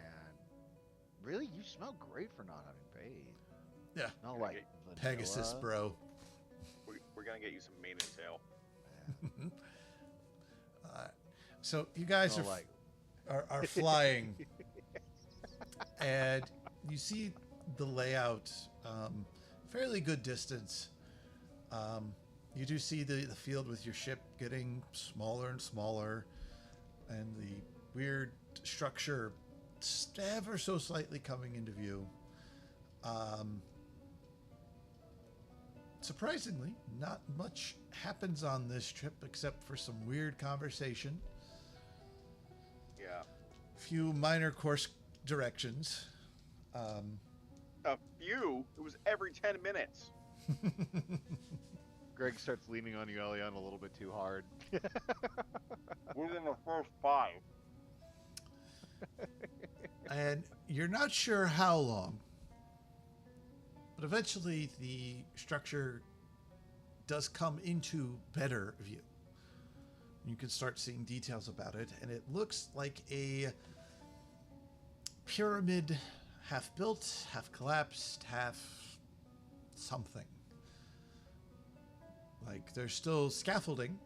Speaker 2: really? You smell great for not having bathed.
Speaker 3: Yeah,
Speaker 2: Smell
Speaker 1: Gonna
Speaker 2: like
Speaker 1: get-
Speaker 2: vanilla.
Speaker 3: Pegasus, bro.
Speaker 1: We're gonna get you some mane and tail.
Speaker 2: Man,
Speaker 3: So you guys
Speaker 2: smell like
Speaker 3: are flying, and you see the layout, fairly good distance. You do see the field with your ship getting smaller and smaller, and the weird structure ever so slightly coming into view. Surprisingly, not much happens on this trip except for some weird conversation,
Speaker 1: Yeah.
Speaker 3: few minor course directions.
Speaker 1: A few. It was every 10 minutes.
Speaker 2: Greg starts leaning on you, Elion, a little bit too hard.
Speaker 1: Within the first 5.
Speaker 3: And you're not sure how long, but eventually the structure does come into better view. You can start seeing details about it, and it looks like a pyramid, half built, half collapsed, half something. Like there's still scaffolding,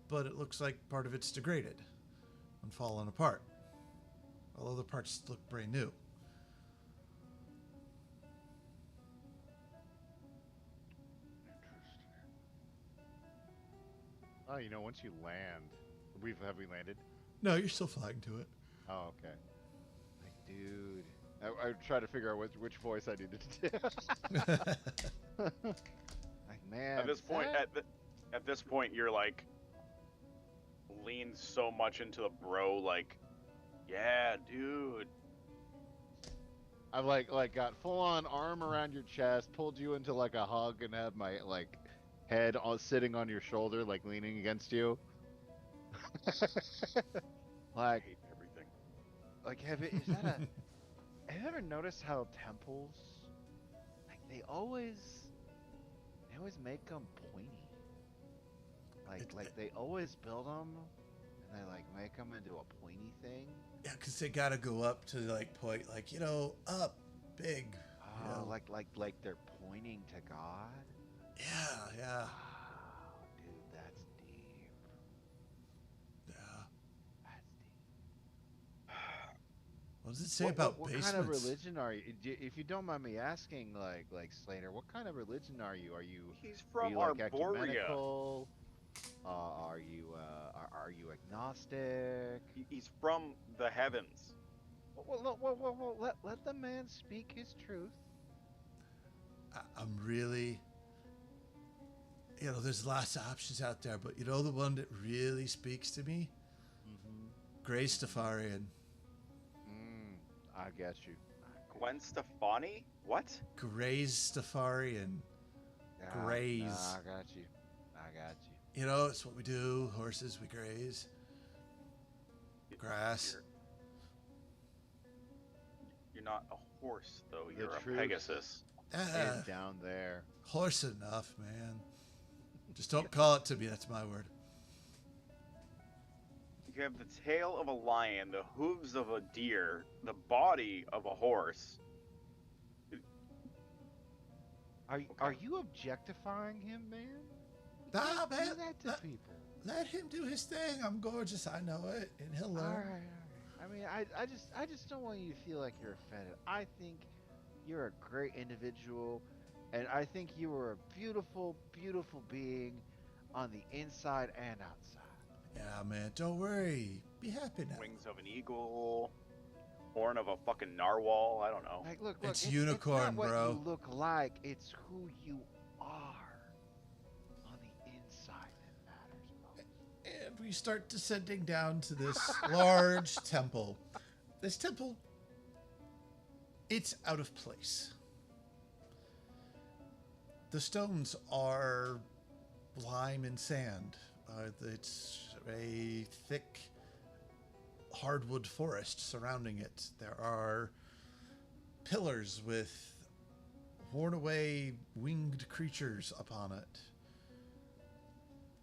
Speaker 3: but it looks like part of it's degraded and fallen apart, while other parts look brand new.
Speaker 2: Interesting. Oh, once you land, have we landed?
Speaker 3: No, you're still flying to it.
Speaker 2: Oh, okay. Like, dude, I try to figure out which voice I needed to do. Like, man.
Speaker 1: At this point,
Speaker 2: that-
Speaker 1: at this point, you're like leaned so much into the bro, like, yeah, dude.
Speaker 2: I've like got full on arm around your chest, pulled you into like a hug, and have my like head all sitting on your shoulder, like leaning against you.
Speaker 1: I
Speaker 2: Like,
Speaker 1: hate everything.
Speaker 2: is that a? Have you ever noticed how temples, like they always make them pointy. Like they always build them, and they like make them into a pointy thing.
Speaker 3: Yeah, because they gotta go up to like point, like up, big.
Speaker 2: Oh,
Speaker 3: Yeah.
Speaker 2: like they're pointing to God.
Speaker 3: Yeah.
Speaker 2: Wow, dude, that's deep.
Speaker 3: Yeah.
Speaker 2: That's deep.
Speaker 3: What does it say about
Speaker 2: what
Speaker 3: basements?
Speaker 2: kind of religion are you? If you don't mind me asking, like Slater, what kind of religion are you?
Speaker 1: He's
Speaker 2: Are
Speaker 1: from
Speaker 2: you like
Speaker 1: Arborea.
Speaker 2: ecumenical? Are you agnostic?
Speaker 1: He's from the heavens.
Speaker 2: Well, let the man speak his truth.
Speaker 3: I'm really, there's lots of options out there, but the one that really speaks to me,
Speaker 2: Mm-hmm.
Speaker 3: Gray Stafarian.
Speaker 2: I get you.
Speaker 1: Gwen Stefani? What?
Speaker 3: Gray's Stafarian. Graze.
Speaker 2: I got you. I got you.
Speaker 3: It's what we do. Horses, we graze. Grass.
Speaker 1: You're not a horse, though.
Speaker 2: The
Speaker 1: You're a
Speaker 2: truth.
Speaker 1: Pegasus.
Speaker 2: And down there.
Speaker 3: Horse enough, man. Just don't call it to me. That's my word.
Speaker 1: You have the tail of a lion, the hooves of a deer, the body of a horse.
Speaker 2: Are you objectifying him, man?
Speaker 3: Nah,
Speaker 2: Do
Speaker 3: man.
Speaker 2: that to people.
Speaker 3: Let him do his thing. I'm gorgeous. I know it, and he'll
Speaker 2: All
Speaker 3: learn.
Speaker 2: right. I mean, I just don't want you to feel like you're offended. I think you're a great individual, and I think you are a beautiful, beautiful being on the inside and outside.
Speaker 3: Yeah, man. Don't worry. Be happy now.
Speaker 1: Wings of an eagle, horn of a fucking narwhal. I don't know.
Speaker 2: Like, look,
Speaker 3: It's
Speaker 2: it's
Speaker 3: unicorn,
Speaker 2: not what
Speaker 3: bro.
Speaker 2: you look like, it's who you are on the inside that matters most.
Speaker 3: And we start descending down to this large temple. This temple, it's out of place. The stones are lime and sand. It's a thick hardwood forest surrounding it. There are pillars with worn away winged creatures upon it.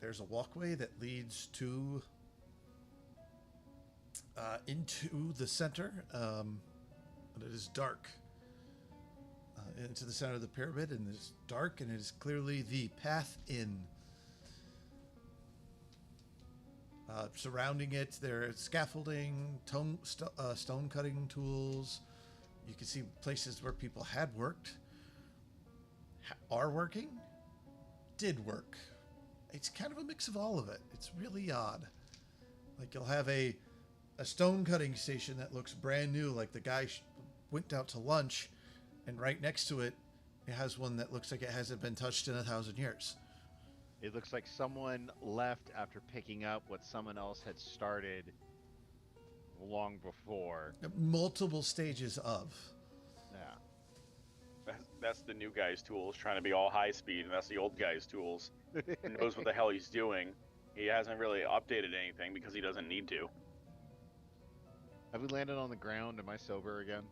Speaker 3: There's a walkway that leads to into the center, but it is dark. Into the center of the pyramid, and it's dark, and it is clearly the path in. Surrounding it, there is scaffolding, stone cutting tools. You can see places where people had worked, are working, did work. It's kind of a mix of all of it. It's really odd. Like you'll have a stone cutting station that looks brand new, like the guy went out to lunch, and right next to it, it has one that looks like it hasn't been touched in 1,000 years.
Speaker 2: It looks like someone left after picking up what someone else had started long before.
Speaker 3: Multiple stages of.
Speaker 2: Yeah.
Speaker 1: That's the new guy's tools, trying to be all high speed, and that's the old guy's tools. He knows what the hell he's doing. He hasn't really updated anything because he doesn't need to.
Speaker 2: Have we landed on the ground? Am I sober again?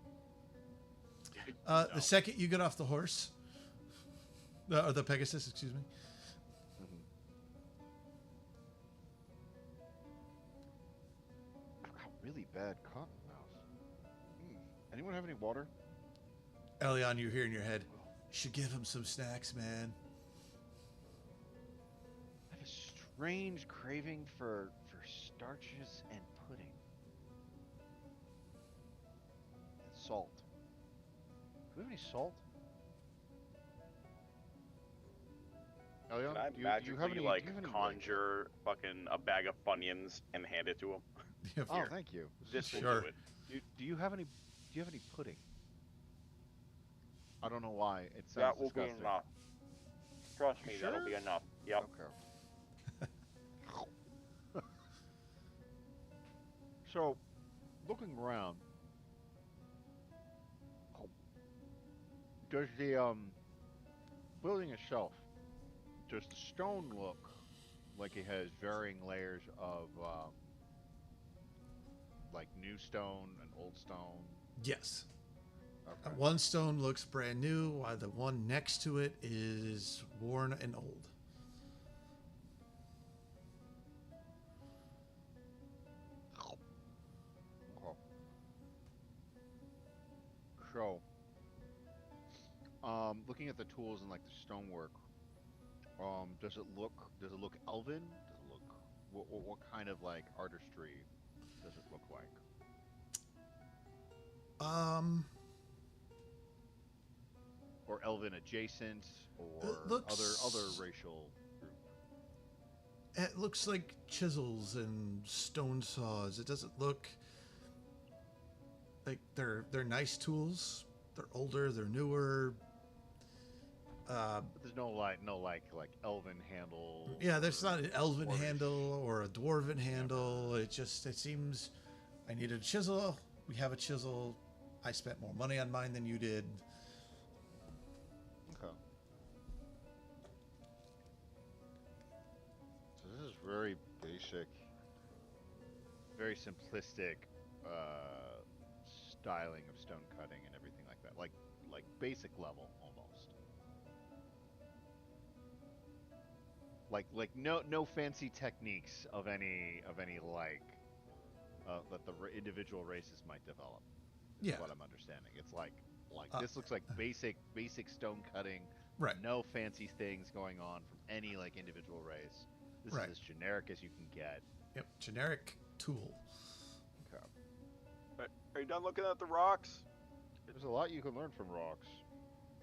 Speaker 1: No.
Speaker 3: The second you get off the horse, or the Pegasus, excuse me.
Speaker 2: I've got really bad cotton mouth. Anyone have any water?
Speaker 3: Elion, you hear in your head, you should give him some snacks, man.
Speaker 2: I have a strange craving for starches and pudding. And salt. Do we have any salt? Elion,
Speaker 1: Can I
Speaker 2: do you have
Speaker 1: magically,
Speaker 2: any,
Speaker 1: like,
Speaker 2: do you have any,
Speaker 1: conjure fucking a bag of Funyuns and hand it to him?
Speaker 2: Oh,
Speaker 1: Here.
Speaker 2: thank you.
Speaker 1: This will
Speaker 3: Sure.
Speaker 1: do it.
Speaker 2: Do you have any pudding? I don't know why. It sounds
Speaker 1: That will
Speaker 2: disgusting.
Speaker 1: be enough. Trust me,
Speaker 2: You
Speaker 1: that'll
Speaker 2: sure?
Speaker 1: be enough. Yep.
Speaker 2: Okay. So, looking around, does the building itself, does the stone look like it has varying layers of like new stone and old stone?
Speaker 3: Yes.
Speaker 2: Okay.
Speaker 3: One stone looks brand new, while the one next to it is worn and old.
Speaker 2: Okay. So, looking at the tools and like the stonework, does it look elven? Does it look what kind of like artistry does it look like? Or elven adjacent, or
Speaker 3: looks-
Speaker 2: other racial group?
Speaker 3: It looks like chisels and stone saws. It doesn't look like they're nice tools. They're older, they're newer.
Speaker 2: But there's no like elven handle.
Speaker 3: Yeah, there's
Speaker 2: or
Speaker 3: not an elven
Speaker 2: dwarvish.
Speaker 3: handle or a dwarven handle. It seems I needed a chisel. We have a chisel. I spent more money on mine than you did.
Speaker 2: Okay. So this is very basic, very simplistic styling of stone cutting and everything like that. Like basic level almost. Like no fancy techniques of any like that the individual races might develop. Is
Speaker 3: Yeah.
Speaker 2: what I'm understanding. It's like this looks like basic stone cutting.
Speaker 3: Right.
Speaker 2: No fancy things going on from any like individual race. This
Speaker 3: Right.
Speaker 2: is as generic as you can get.
Speaker 3: Yep, generic tool.
Speaker 2: Okay.
Speaker 1: Are you done looking at the rocks?
Speaker 2: There's a lot you can learn from rocks.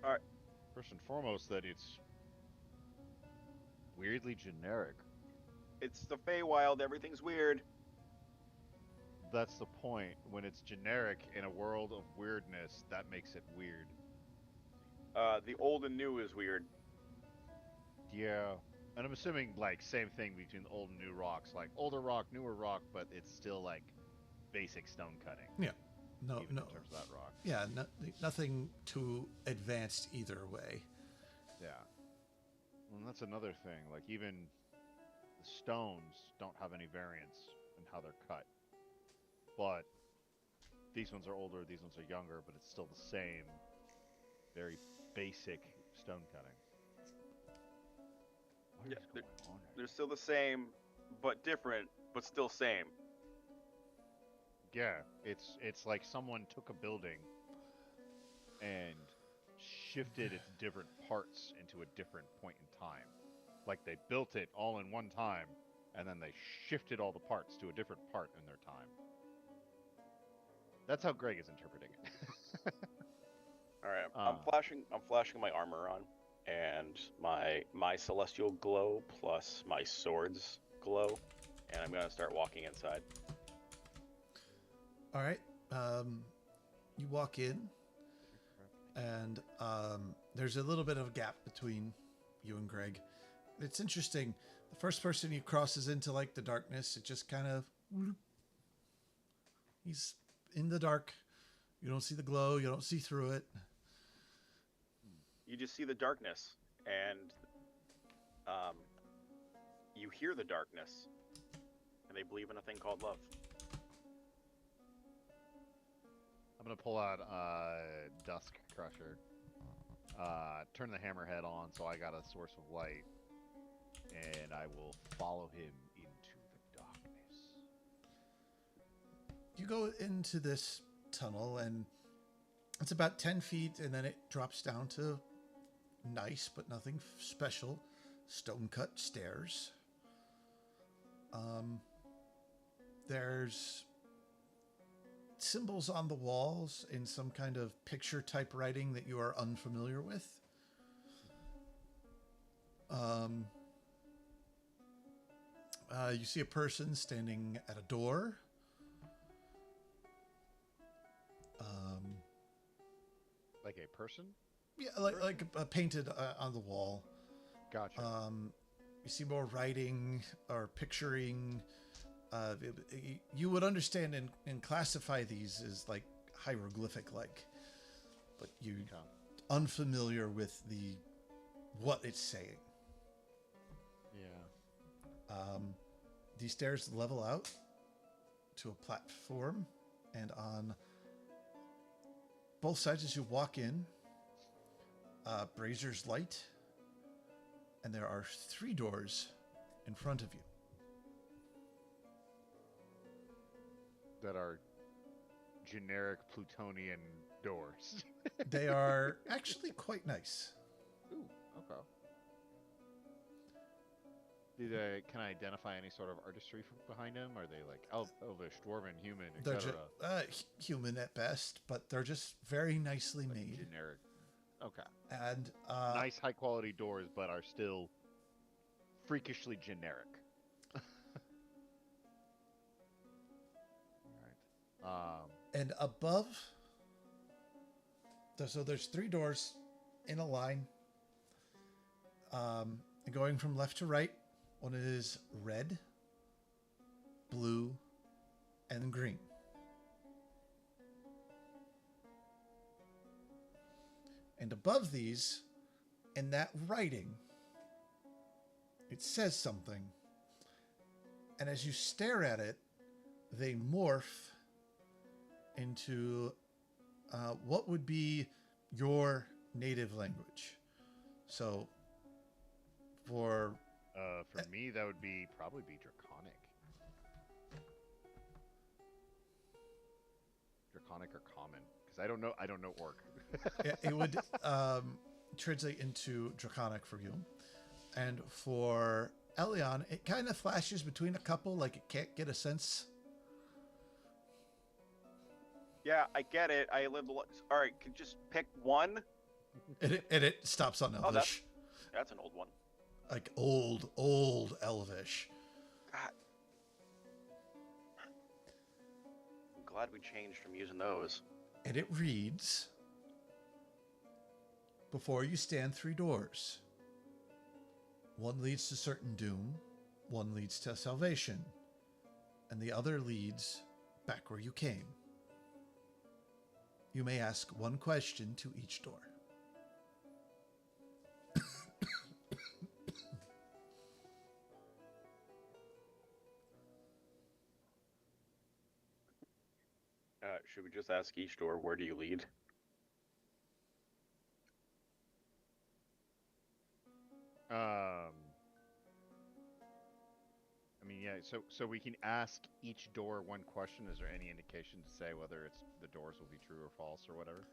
Speaker 1: All right.
Speaker 2: First and foremost, that it's weirdly generic.
Speaker 1: It's the Feywild. Everything's weird.
Speaker 2: That's the point. When it's generic in a world of weirdness, that makes it weird.
Speaker 1: The old and new is weird.
Speaker 2: Yeah. And I'm assuming like same thing between the old and new rocks, like older rock, newer rock, but it's still like basic stone cutting.
Speaker 3: Yeah. No,
Speaker 2: even
Speaker 3: no.
Speaker 2: in terms of that rock.
Speaker 3: Yeah, nothing too advanced either way.
Speaker 2: Yeah. Well, that's another thing. Like even the stones don't have any variance in how they're cut. but these ones are older, these ones are younger, but it's still the same, very basic stone cutting. What
Speaker 1: Yeah,
Speaker 2: is going on
Speaker 1: they're
Speaker 2: here?
Speaker 1: still the same, but different, but still same.
Speaker 2: Yeah, it's like someone took a building and shifted its different parts into a different point in time. Like they built it all in one time, and then they shifted all the parts to a different part in their time. That's how Greg is interpreting it.
Speaker 1: All right,
Speaker 2: uh,
Speaker 1: I'm flashing my armor on, and my celestial glow plus my sword's glow, and I'm gonna start walking inside.
Speaker 3: All right. You walk in, and there's a little bit of a gap between you and Greg. It's interesting. The first person he crosses into like the darkness, it just kind of he's in the dark. You don't see the glow. You don't see through it.
Speaker 1: You just see the darkness, and um, you hear the darkness, and they believe in a thing called love.
Speaker 2: I'm gonna pull out Dusk Crusher. Turn the hammerhead on so I got a source of light, and I will follow him into the darkness.
Speaker 3: You go into this tunnel, and it's about 10 feet, and then it drops down to nice, but nothing special, stone-cut stairs. There's symbols on the walls in some kind of picture type writing that you are unfamiliar with. You see a person standing at a door.
Speaker 2: Like a person?
Speaker 3: Yeah, like painted on the wall.
Speaker 2: Gotcha.
Speaker 3: You see more writing or picturing. You would understand and classify these as like hieroglyphic like, but you unfamiliar with the what it's saying.
Speaker 2: Yeah.
Speaker 3: These stairs level out to a platform, and on both sides as you walk in, Brazier's light, and there are 3 doors in front of you.
Speaker 2: That are generic Plutonian doors.
Speaker 3: They are actually quite nice.
Speaker 2: Ooh, okay. Can I identify any sort of artistry behind them? Are they like elvish, dwarven, human,
Speaker 3: They're
Speaker 2: etc.?
Speaker 3: human at best, but they're just very nicely
Speaker 2: Like
Speaker 3: made.
Speaker 2: generic. Okay.
Speaker 3: And
Speaker 2: Nice, high quality doors, but are still freakishly generic. All right.
Speaker 3: And above, so there's 3 doors in a line. And going from left to right, one is red, blue, and green. And above these, in that writing, it says something. And as you stare at it, they morph into what would be your native language. So for
Speaker 2: me, that would probably be Draconic. Draconic or Common, because I don't know Orc.
Speaker 3: it would translate into Draconic for you. And for Elion, it kind of flashes between a couple, like it can't get a sense.
Speaker 1: Yeah, I get it. I live. All right, could just pick one.
Speaker 3: And it stops on Elvish.
Speaker 1: That's an old one.
Speaker 3: Like old Elvish.
Speaker 1: God. I'm glad we changed from using those.
Speaker 3: And it reads, before you stand 3 doors. One leads to certain doom, one leads to salvation, and the other leads back where you came. You may ask one question to each door.
Speaker 1: should we just ask each door, where do you lead?
Speaker 2: I mean, yeah. So we can ask each door one question. Is there any indication to say whether it's the doors will be true or false or whatever?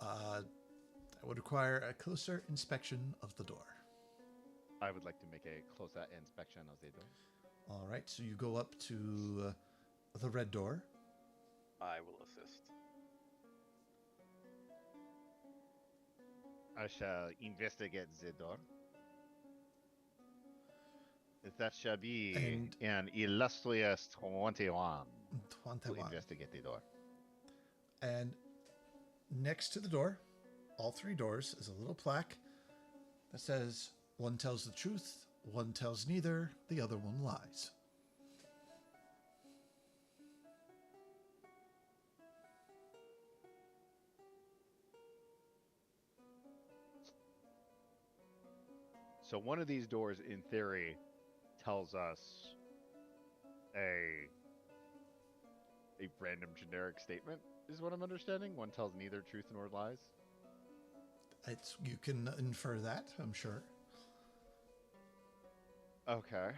Speaker 3: That would require a closer inspection of the door.
Speaker 2: I would like to make a closer inspection of the door.
Speaker 3: All right, so you go up to the red door.
Speaker 1: I will assist.
Speaker 2: I shall investigate the door. That shall be
Speaker 3: And-
Speaker 2: an illustrious 21 to
Speaker 3: 21.
Speaker 2: investigate the door.
Speaker 3: And next to the door, all three doors, is a little plaque that says, one tells the truth, one tells neither, the other one lies.
Speaker 2: So one of these doors, in theory, tells us a random generic statement, is what I'm understanding. One tells neither truth nor lies.
Speaker 3: You can infer that, I'm sure.
Speaker 2: Okay.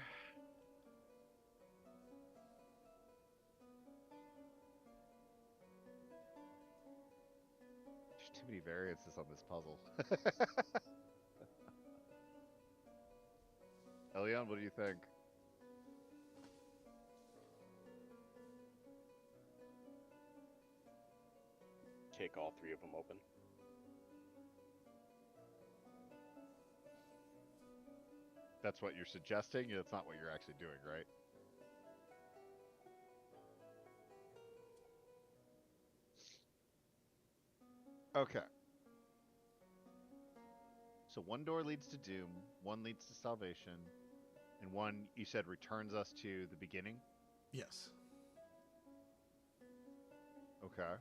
Speaker 2: There's too many variances on this puzzle. Elion, what do you think?
Speaker 1: Kick all three of them open.
Speaker 2: That's what you're suggesting? That's not what you're actually doing, right? Okay. So one door leads to doom, one leads to salvation, and one, you said, returns us to the beginning?
Speaker 3: Yes.
Speaker 2: Okay.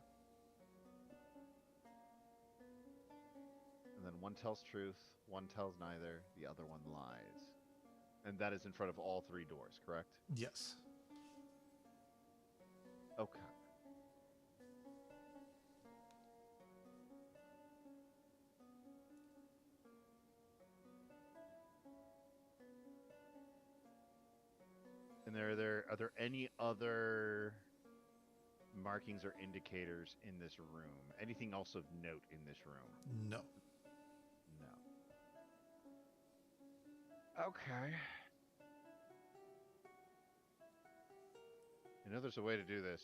Speaker 2: And then one tells truth, one tells neither, the other one lies. And that is in front of all three doors, correct?
Speaker 3: Yes.
Speaker 2: Okay. And are there any other markings or indicators in this room? Anything else of note in this room?
Speaker 3: No.
Speaker 2: No. Okay. I know there's a way to do this.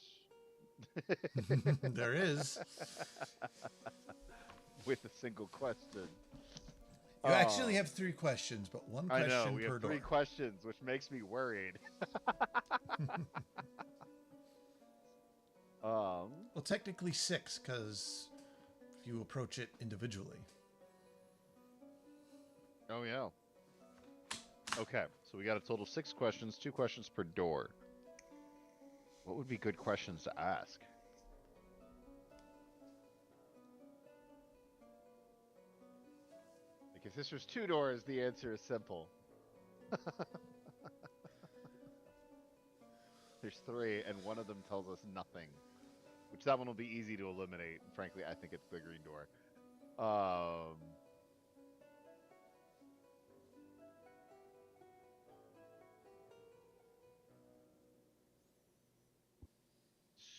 Speaker 3: There is.
Speaker 2: With a single question.
Speaker 3: You actually have three questions, but one question
Speaker 2: I know, we
Speaker 3: per
Speaker 2: have
Speaker 3: door.
Speaker 2: three questions, which makes me worried.
Speaker 3: Well, technically six, because if you approach it individually.
Speaker 2: Oh, yeah. Okay, so we got a total of 6 questions, 2 questions per door. What would be good questions to ask? Like, if this was 2 doors, the answer is simple. There's 3, and one of them tells us nothing. Which that one will be easy to eliminate. Frankly, I think it's the green door.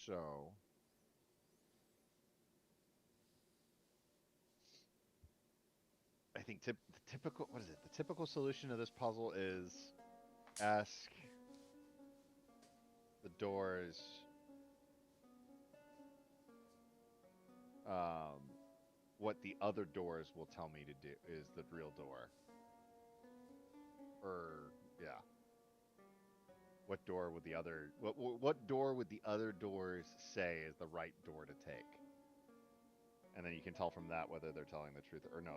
Speaker 2: So... I think the typical, what is it? The typical solution to this puzzle is ask the doors what the other doors will tell me to do is the real door. Or yeah. What door would the other what door would the other doors say is the right door to take? And then you can tell from that whether they're telling the truth or no.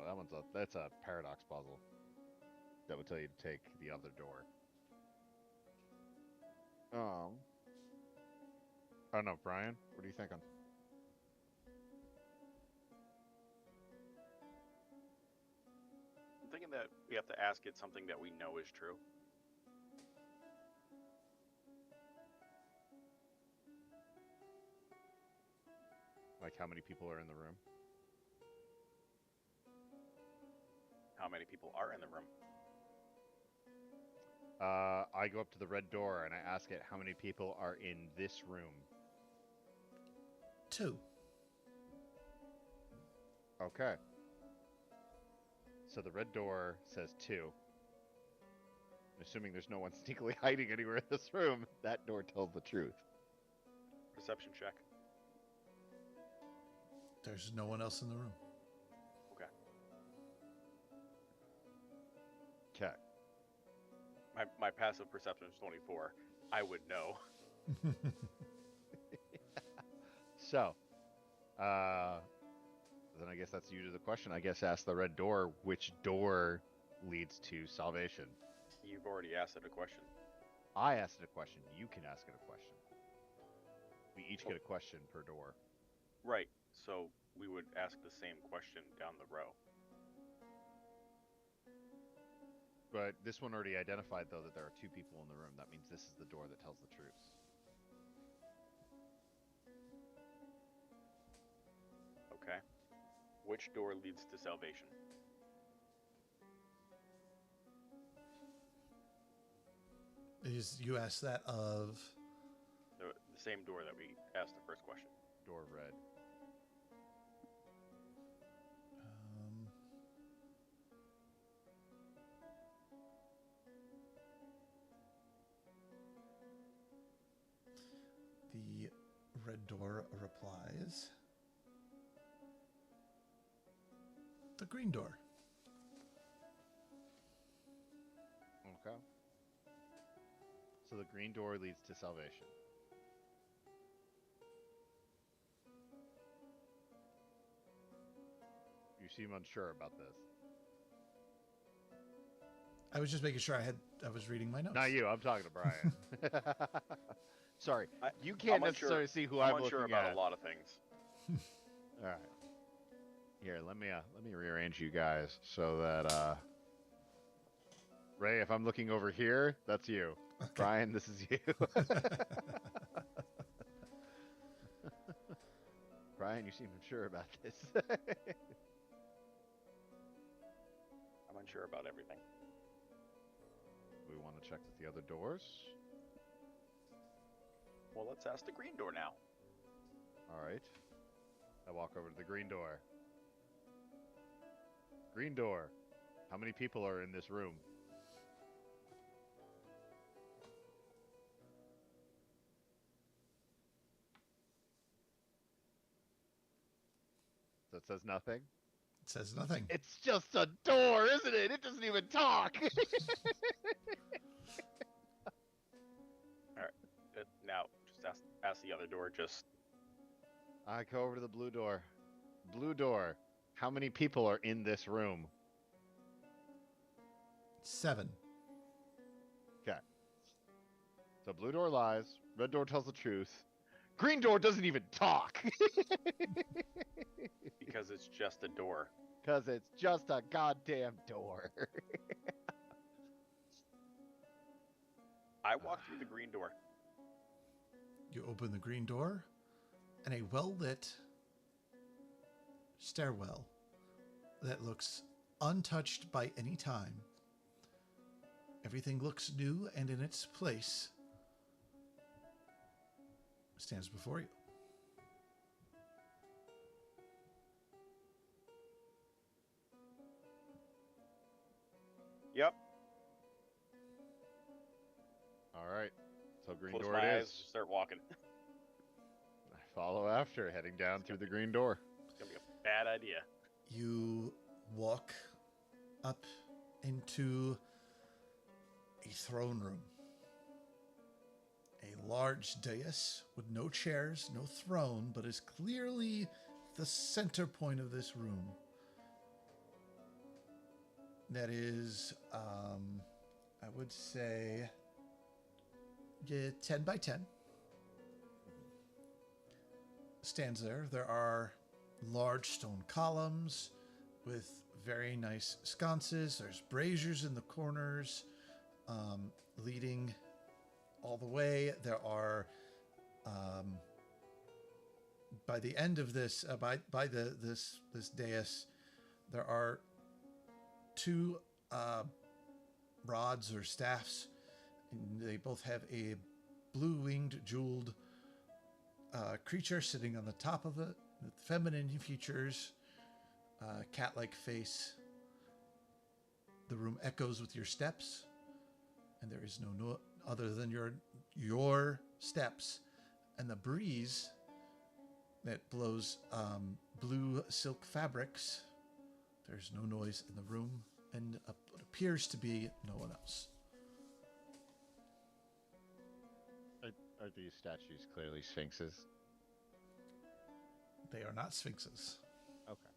Speaker 2: That's a paradox puzzle. That would tell you to take the other door. I don't know, Brian. What are you thinking?
Speaker 1: I'm thinking that we have to ask it something that we know is true.
Speaker 2: Like how many people are in the room?
Speaker 1: How many people are in the room?
Speaker 2: I go up to the red door and I ask it how many people are in this room.
Speaker 3: 2.
Speaker 2: Okay. So the red door says 2. Assuming there's no one sneakily hiding anywhere in this room, that door tells the truth.
Speaker 1: Perception check.
Speaker 3: There's no one else in the room.
Speaker 1: Okay.
Speaker 2: Okay.
Speaker 1: My passive perception is 24. I would know.
Speaker 2: So, then I guess that's usually the question. I guess ask the red door, which door leads to salvation?
Speaker 1: You've already asked it a question.
Speaker 2: I asked it a question. You can ask it a question. We each get a question per door.
Speaker 1: Right. So we would ask the same question down the row.
Speaker 2: But this one already identified, though, that there are 2 people in the room. That means this is the door that tells the truth.
Speaker 1: Okay. Which door leads to salvation?
Speaker 3: You asked that of...
Speaker 1: The same door that we asked the first question.
Speaker 2: Door red.
Speaker 3: The red door replies. The green door.
Speaker 2: Okay. So the green door leads to salvation. You seem unsure about this.
Speaker 3: I was just making sure I was reading my notes.
Speaker 2: Not you. I'm talking to Brian. Sorry, you
Speaker 1: I'm
Speaker 2: can't
Speaker 1: unsure-
Speaker 2: necessarily see who I'm
Speaker 1: unsure
Speaker 2: looking
Speaker 1: about
Speaker 2: at.
Speaker 1: a lot of things.
Speaker 2: All right. Here, let me rearrange you guys so that Ray, if I'm looking over here, that's you.
Speaker 3: Okay.
Speaker 2: Brian, this is you. Brian, you seem unsure about this.
Speaker 1: I'm unsure about everything.
Speaker 2: We want to check with the other doors.
Speaker 1: Well, let's ask the green door now.
Speaker 2: All right. I walk over to the green door. Green door. How many people are in this room? That says nothing.
Speaker 3: It says nothing.
Speaker 2: It's just a door, isn't it? It doesn't even talk.
Speaker 1: Now, just ask the other door. Just
Speaker 2: I go over to the blue door. Blue door. How many people are in this room?
Speaker 3: 7.
Speaker 2: Okay. So blue door lies. Red door tells the truth. Green door doesn't even talk.
Speaker 1: because it's just a door.
Speaker 2: Because it's just a goddamn door.
Speaker 1: I walk through the green door.
Speaker 3: You open the green door, and a well-lit stairwell that looks untouched by any time. Everything looks new and in its place. Stands before you.
Speaker 1: Yep.
Speaker 2: All right. So green
Speaker 1: Close
Speaker 2: door
Speaker 1: my
Speaker 2: it
Speaker 1: eyes.
Speaker 2: is.
Speaker 1: Start walking.
Speaker 2: I follow after, heading down through the green door.
Speaker 1: It's gonna be a bad idea.
Speaker 3: You walk up into a throne room. A large dais with no chairs, no throne, but is clearly the center point of this room. That is, I would say, 10 by 10. Stands there. There are large stone columns with very nice sconces. There's braziers in the corners, leading all the way. There are by the end of this, this dais, there are two rods or staffs, and they both have a blue-winged, jeweled creature sitting on the top of it, with feminine features, cat-like face. The room echoes with your steps, and there is no other than your steps and the breeze that blows blue silk fabrics. There's no noise in the room, and what appears to be no one else.
Speaker 2: Are these statues clearly sphinxes?
Speaker 3: They are not sphinxes.
Speaker 2: Okay.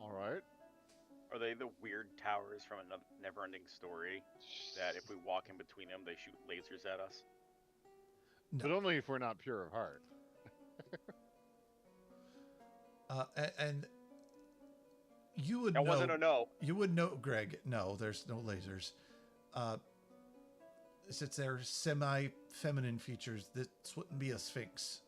Speaker 2: All right.
Speaker 1: Are they the weird towers from a never-ending story that if we walk in between them, they shoot lasers at us?
Speaker 3: No.
Speaker 2: But only if we're not pure of heart.
Speaker 3: And you would
Speaker 1: That
Speaker 3: know.
Speaker 1: wasn't a no.
Speaker 3: You would know, Greg. No, there's no lasers. Since they're semi-feminine features, this wouldn't be a sphinx.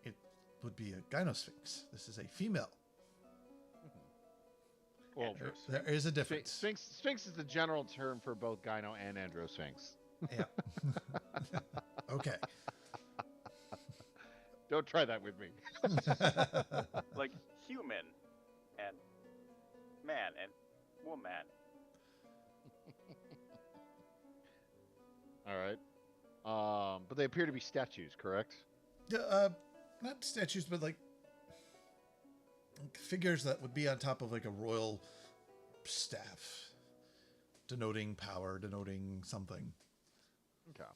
Speaker 3: It would be a gynosphinx. This is a female.
Speaker 2: Well,
Speaker 3: There is a difference.
Speaker 2: Sphinx is the general term for both gyno and androsphinx.
Speaker 3: Yeah. Okay.
Speaker 2: Don't try that with me.
Speaker 1: Like human and man and woman.
Speaker 2: All right. But they appear to be statues, correct?
Speaker 3: Not statues, but like figures that would be on top of like a royal staff, denoting power, denoting something.
Speaker 2: Okay.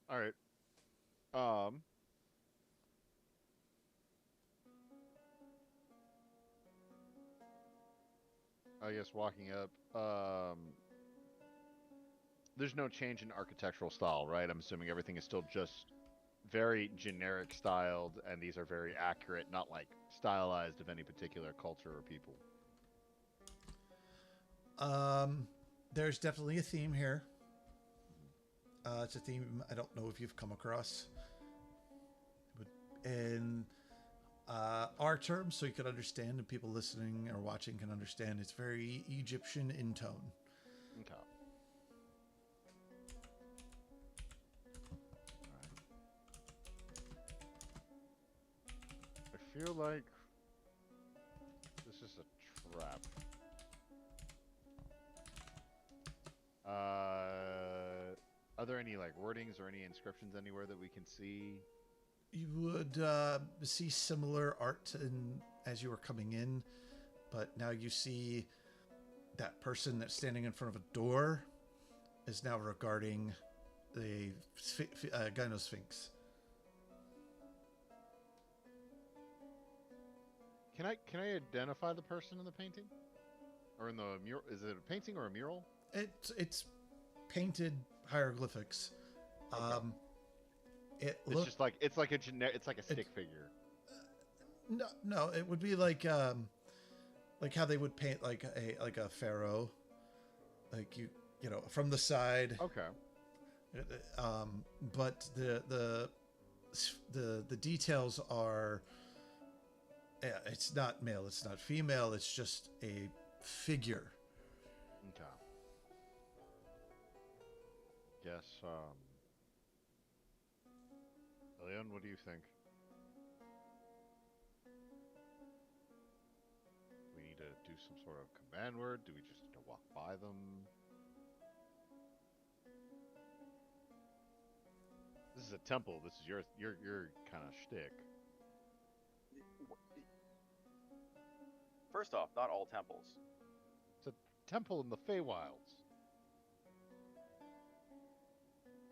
Speaker 2: All right. I guess walking up, there's no change in architectural style, right? I'm assuming everything is still just very generic styled, and these are very accurate, not like stylized of any particular culture or people.
Speaker 3: There's definitely a theme here. It's a theme I don't know if you've come across. In our terms, so you can understand, and people listening or watching can understand, it's very Egyptian in tone.
Speaker 2: Okay. I feel like this is a trap. Are there any like wordings or any inscriptions anywhere that we can see?
Speaker 3: You would see similar art as you were coming in, but now you see that person that's standing in front of a door is now regarding the gynosphinx.
Speaker 2: Can I identify the person in the painting, or in the mural? Is it a painting or a mural?
Speaker 3: It's painted hieroglyphics.
Speaker 2: Okay.
Speaker 3: It's
Speaker 2: just like it's like a stick figure.
Speaker 3: No, it would be like how they would paint like a pharaoh, like you know from the side.
Speaker 2: Okay.
Speaker 3: But the details are. Yeah, it's not male, it's not female, it's just a figure.
Speaker 2: Okay. Yes, Leon, what do you think? We need to do some sort of command word? Do we just need to walk by them? This is a temple. This is your kind of shtick.
Speaker 1: First off, not all temples.
Speaker 2: It's a temple in the Feywilds.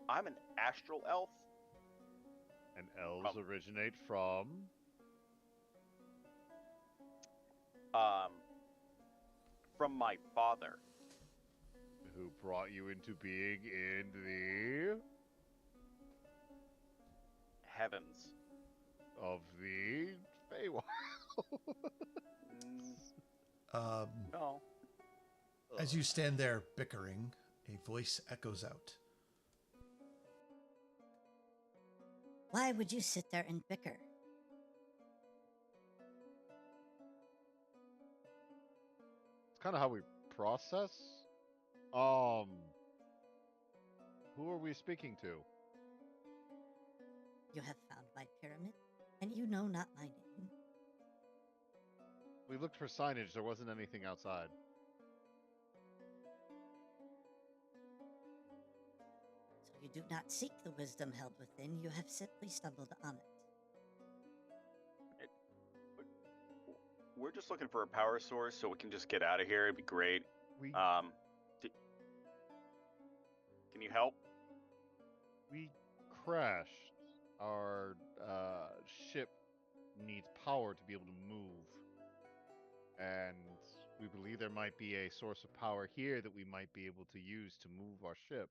Speaker 1: I'm an astral elf.
Speaker 2: And elves originate from?
Speaker 1: From my father.
Speaker 2: Who brought you into being in the
Speaker 1: Heavens.
Speaker 2: of the Feywild.
Speaker 1: No.
Speaker 3: As you stand there bickering, a voice echoes out.
Speaker 4: Why would you sit there and bicker?
Speaker 2: It's kind of how we process. Um, who are we speaking to?
Speaker 4: You have found my pyramid, and you know not my name.
Speaker 2: We looked for signage. There wasn't anything outside.
Speaker 4: So you do not seek the wisdom held within, you have simply stumbled on it.
Speaker 1: We're just looking for a power source so we can just get out of here. It'd be great.
Speaker 2: We
Speaker 1: Can you help?
Speaker 2: we crashed. Our ship needs power to be able to move, and we believe there might be a source of power here that we might be able to use to move our ship.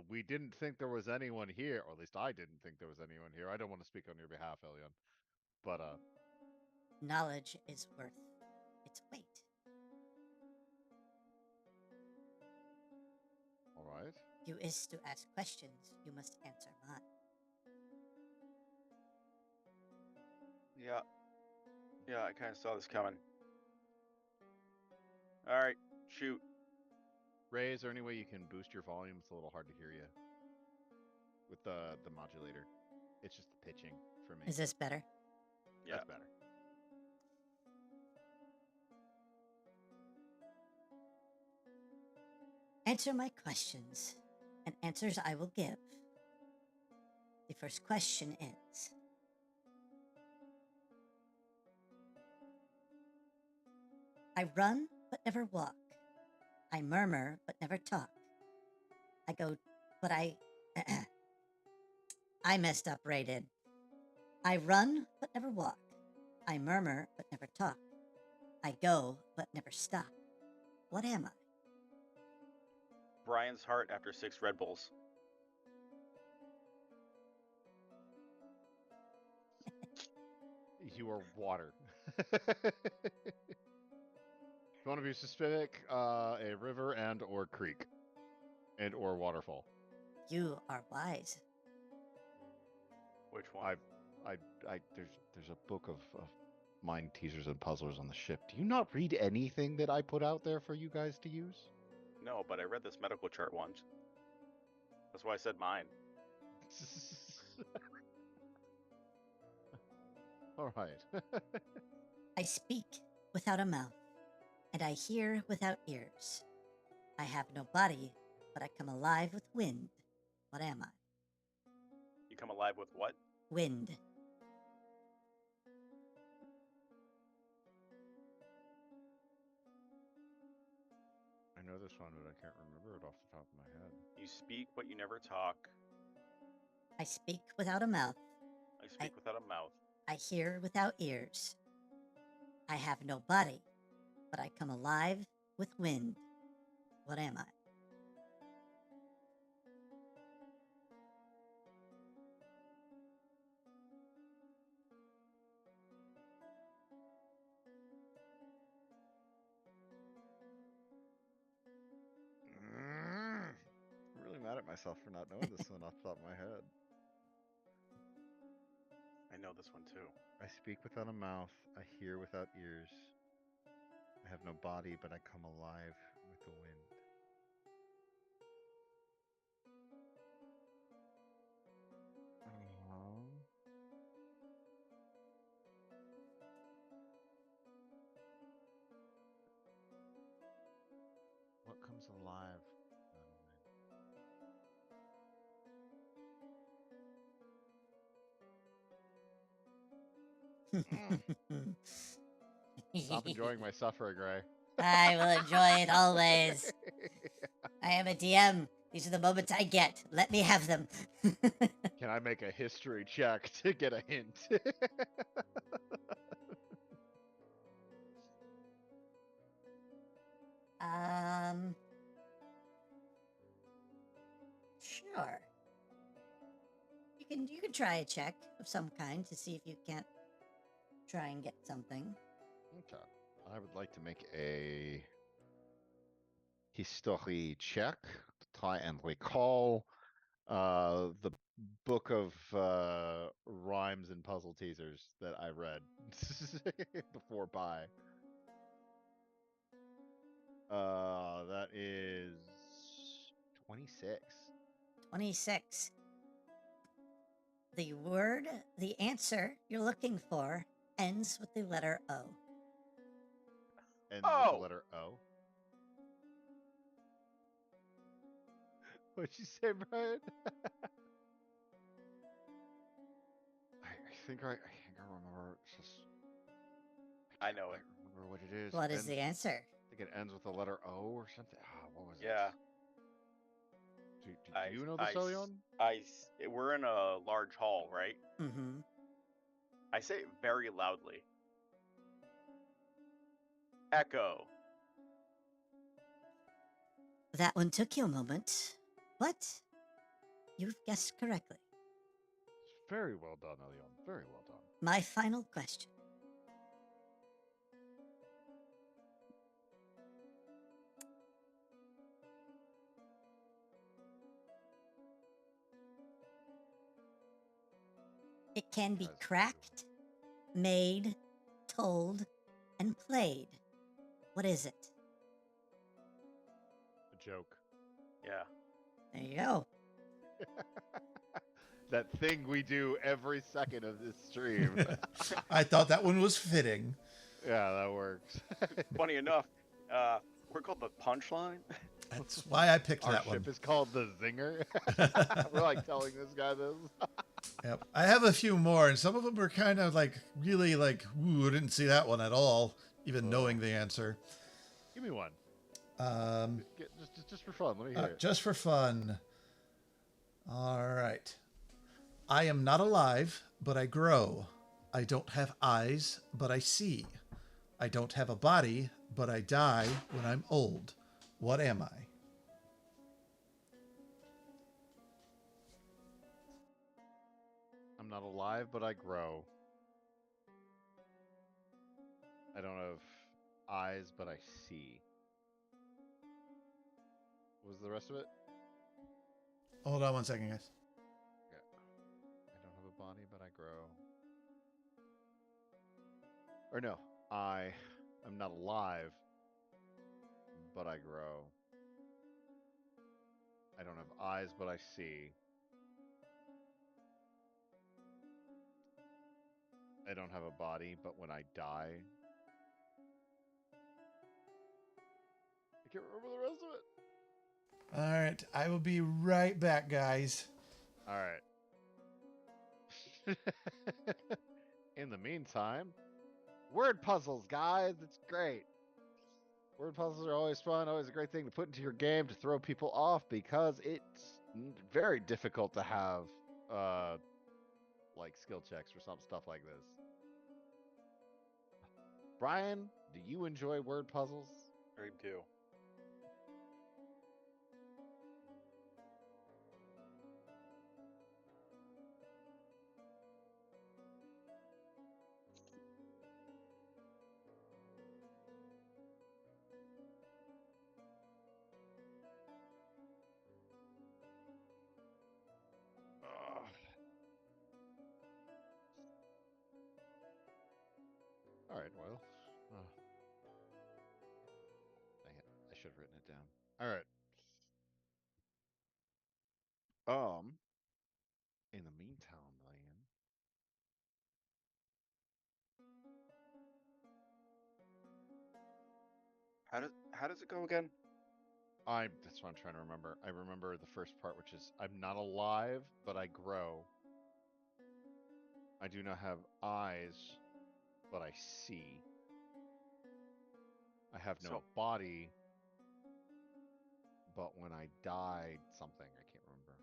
Speaker 2: We didn't think there was anyone here, or at least I didn't think there was anyone here. I don't want to speak on your behalf, Elion, but
Speaker 4: Knowledge is worth its weight.
Speaker 2: all right.
Speaker 4: You is to ask questions, you must answer mine.
Speaker 1: Yeah, I kind of saw this coming. All right, shoot.
Speaker 2: Ray, is there any way you can boost your volume? It's a little hard to hear you with the modulator. It's just the pitching for me.
Speaker 4: Is this better?
Speaker 1: Yeah.
Speaker 2: That's better.
Speaker 4: Answer my questions, and answers I will give. The first question is, I run but never walk. I murmur but never talk. I go, but I messed up, Raiden. I run but never walk. I murmur but never talk. I go but never stop. What am I?
Speaker 1: Brian's heart after 6 Red Bulls.
Speaker 2: You are water. If you want to be specific, a river and or creek and or waterfall.
Speaker 4: You are wise.
Speaker 1: Which one?
Speaker 2: There's a book of mind teasers and puzzlers on the ship. Do you not read anything that I put out there for you guys to use?
Speaker 1: No, but I read this medical chart once. That's why I said mine.
Speaker 2: All right.
Speaker 4: I speak without a mouth, and I hear without ears. I have no body, but I come alive with wind. What am I?
Speaker 1: You come alive with what?
Speaker 4: Wind.
Speaker 2: I know this one, but I can't remember it off the top of my head.
Speaker 1: You speak, but you never talk.
Speaker 4: I speak without a mouth.
Speaker 1: I speak without a mouth.
Speaker 4: I hear without ears. I have no body, but I come alive with wind. What am I?
Speaker 2: I'm really mad at myself for not knowing this one off the top of my head.
Speaker 1: I know this one too.
Speaker 2: I speak without a mouth. I hear without ears. I have no body, but I come alive with the wind. What comes alive? Stop enjoying my suffering, Ray.
Speaker 4: I will enjoy it always. I am a DM. These are the moments I get. Let me have them.
Speaker 2: Can I make a history check to get a hint?
Speaker 4: Sure. You can try a check of some kind to see if you can't try and get something.
Speaker 2: Okay. I would like to make a history check to try and recall the book of rhymes and puzzle teasers that I read before buy. That is 26.
Speaker 4: 26. The answer you're looking for ends with the letter O.
Speaker 2: Ends with the letter O. What'd you say, Brian? I think I remember. It's just
Speaker 1: I know
Speaker 2: I
Speaker 1: it.
Speaker 2: remember what it is.
Speaker 4: What is the answer?
Speaker 2: I think it ends with the letter O or something. What was
Speaker 1: Yeah.
Speaker 2: it? Do you know the Celion?
Speaker 1: We're in a large hall, right?
Speaker 4: Mm-hmm.
Speaker 1: I say it very loudly. Echo.
Speaker 4: That one took you a moment, but you've guessed correctly.
Speaker 2: Very well done, Elion. Very well done.
Speaker 4: My final question. It can be cracked, made, told, and played. What is it?
Speaker 2: A joke.
Speaker 1: Yeah.
Speaker 4: There you go.
Speaker 2: That thing we do every second of this stream.
Speaker 3: I thought that one was fitting.
Speaker 2: Yeah, that works.
Speaker 1: Funny enough, we're called the Punchline.
Speaker 3: That's why I picked
Speaker 2: Our
Speaker 3: that
Speaker 2: ship
Speaker 3: one.
Speaker 2: is called the Zinger. We're like telling this guy this.
Speaker 3: Yep. I have a few more, and some of them are kind of like really like, ooh, I didn't see that one at all, even knowing the answer.
Speaker 2: Give me one. Just for fun. Let me hear it.
Speaker 3: Just for fun. All right. I am not alive, but I grow. I don't have eyes, but I see. I don't have a body, but I die when I'm old. What am I?
Speaker 2: I'm not alive, but I grow. I don't have eyes, but I see. What was the rest of it?
Speaker 3: Hold on one second, guys.
Speaker 2: Yeah. I don't have a body, but I grow. Or no, I am not alive, but I grow. I don't have eyes, but I see. I don't have a body, but when I die, I can't remember the rest of it.
Speaker 3: All right. I will be right back, guys.
Speaker 2: All right. In the meantime, word puzzles, guys. It's great. Word puzzles are always fun, always a great thing to put into your game to throw people off because it's very difficult to have like skill checks for some stuff like this. Brian, do you enjoy word puzzles?
Speaker 1: I do.
Speaker 2: All right, well, dang it, I should have written it down. All right. In the meantime, Lian,
Speaker 1: How does it go again?
Speaker 2: that's what I'm trying to remember. I remember the first part, which is I'm not alive, but I grow. I do not have eyes, but I see. I have no body, but when I die, something I can't remember.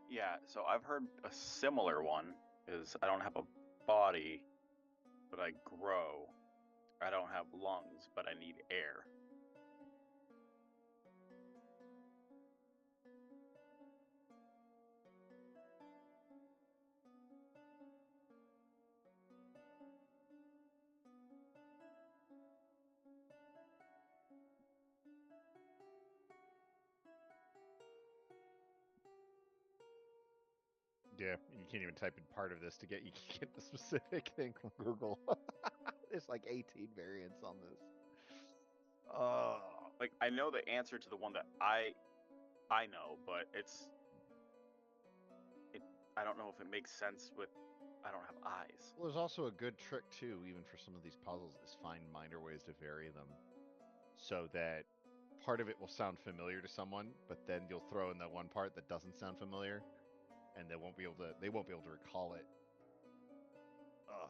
Speaker 1: Yeah, so I've heard a similar one is I don't have a body, but I grow. I don't have lungs, but I need air.
Speaker 2: Yeah, you can't even type in part of this to get you can get the specific thing from Google. There's like 18 variants on this.
Speaker 1: Like, I know the answer to the one that I know, but I don't know if it makes sense with I don't have eyes.
Speaker 2: Well, there's also a good trick too, even for some of these puzzles, is find minor ways to vary them, so that part of it will sound familiar to someone, but then you'll throw in that one part that doesn't sound familiar, and they won't be able to recall it. Ugh.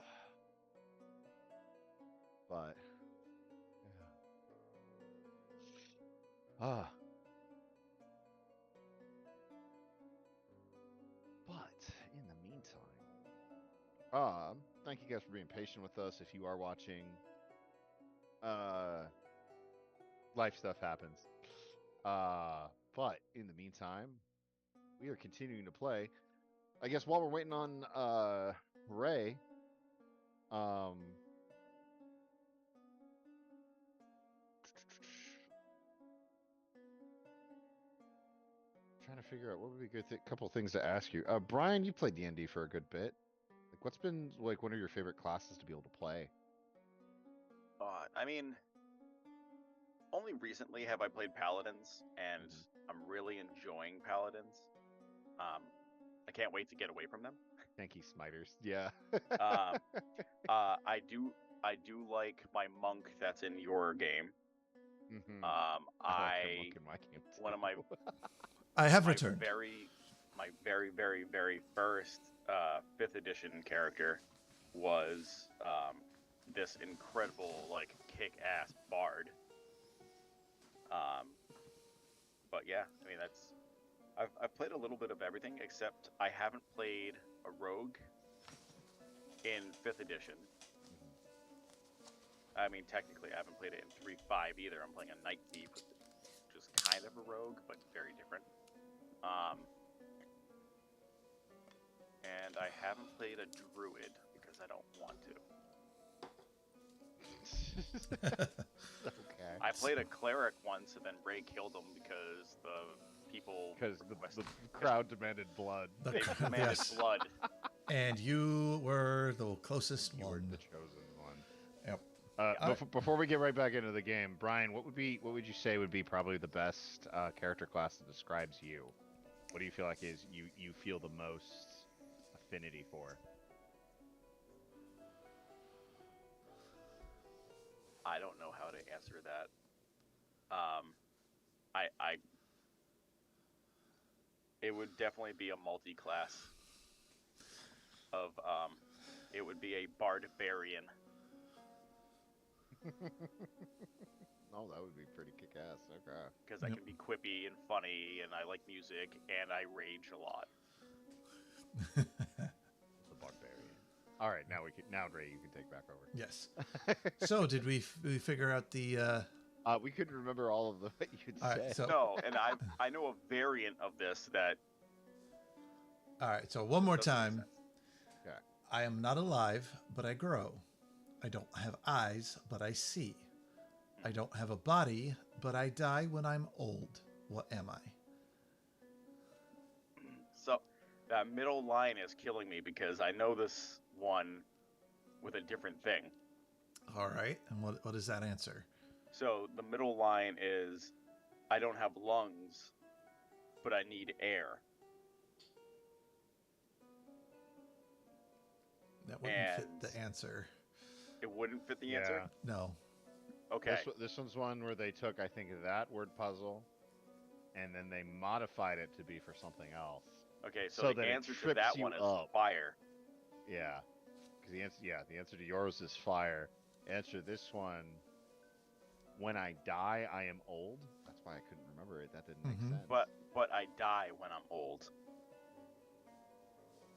Speaker 2: But yeah. But in the meantime, thank you guys for being patient with us. If you are watching, life stuff happens. But in the meantime, we are continuing to play. I guess while we're waiting on Ray, trying to figure out what would be a good couple things to ask you. Brian, you played D&D for a good bit. Like, what's been like one of your favorite classes to be able to play?
Speaker 1: I mean, only recently have I played Paladins, and
Speaker 2: Mhm.
Speaker 1: I'm really enjoying Paladins. I can't wait to get away from them.
Speaker 2: Tanky smiters, yeah.
Speaker 1: I do like my monk that's in your game.
Speaker 2: Mhm.
Speaker 1: Um,
Speaker 2: I like
Speaker 1: I
Speaker 2: your monk in my game too.
Speaker 1: one of my
Speaker 3: I have
Speaker 1: my
Speaker 3: returned.
Speaker 1: my very first 5th edition character was this incredible, like, kick-ass bard. But yeah, I mean, I've played a little bit of everything, except I haven't played a rogue in 5th edition. I mean, technically, I haven't played it in 3.5 either. I'm playing a Night Thief, which is kind of a rogue, but very different. And I haven't played a druid because I don't want to.
Speaker 2: Okay.
Speaker 1: I played a cleric once, and then Ray killed him because the people
Speaker 2: Because the
Speaker 1: requested.
Speaker 2: crowd demanded blood.
Speaker 1: They demanded
Speaker 3: Yes.
Speaker 1: blood.
Speaker 3: And you were the closest
Speaker 2: You were
Speaker 3: one.
Speaker 2: the chosen one.
Speaker 3: Yep.
Speaker 2: Before we get right back into the game, Brian, what would you say would be probably the best character class that describes you? What do you feel like is you feel the most affinity for?
Speaker 1: I don't know how to answer that. It would definitely be a multi-class of it would be a barbarian.
Speaker 2: Oh, that would be pretty kick-ass. Okay.
Speaker 1: Because I can be quippy and funny, and I like music, and I rage a lot.
Speaker 2: The barbarian. All right, now Ray, you can take back over.
Speaker 3: Yes. So did we figure out the?
Speaker 2: We couldn't remember all of the what you'd
Speaker 3: All
Speaker 2: say.
Speaker 3: right, so
Speaker 1: No, and I know a variant of this that.
Speaker 3: all right. So one more
Speaker 1: doesn't make
Speaker 3: time.
Speaker 1: sense.
Speaker 2: Okay.
Speaker 3: I am not alive, but I grow. I don't have eyes, but I see. I don't have a body, but I die when I'm old. What am I?
Speaker 1: So that middle line is killing me because I know this one with a different thing.
Speaker 3: All right. And what is that answer?
Speaker 1: So the middle line is, I don't have lungs, but I need air.
Speaker 3: That wouldn't fit the answer.
Speaker 1: It wouldn't fit the answer?
Speaker 3: No.
Speaker 1: Okay.
Speaker 2: This one's one where they took, I think, that word puzzle, and then they modified it to be for something else.
Speaker 1: Okay,
Speaker 2: so
Speaker 1: so
Speaker 2: that
Speaker 1: the
Speaker 2: it
Speaker 1: answer to
Speaker 2: trips
Speaker 1: that
Speaker 2: you
Speaker 1: one is
Speaker 2: up.
Speaker 1: fire.
Speaker 2: Yeah, because the answer to yours is fire. Answer to this one, when I die, I am old. That's why I couldn't remember it. That didn't make sense.
Speaker 1: But I die when I'm old.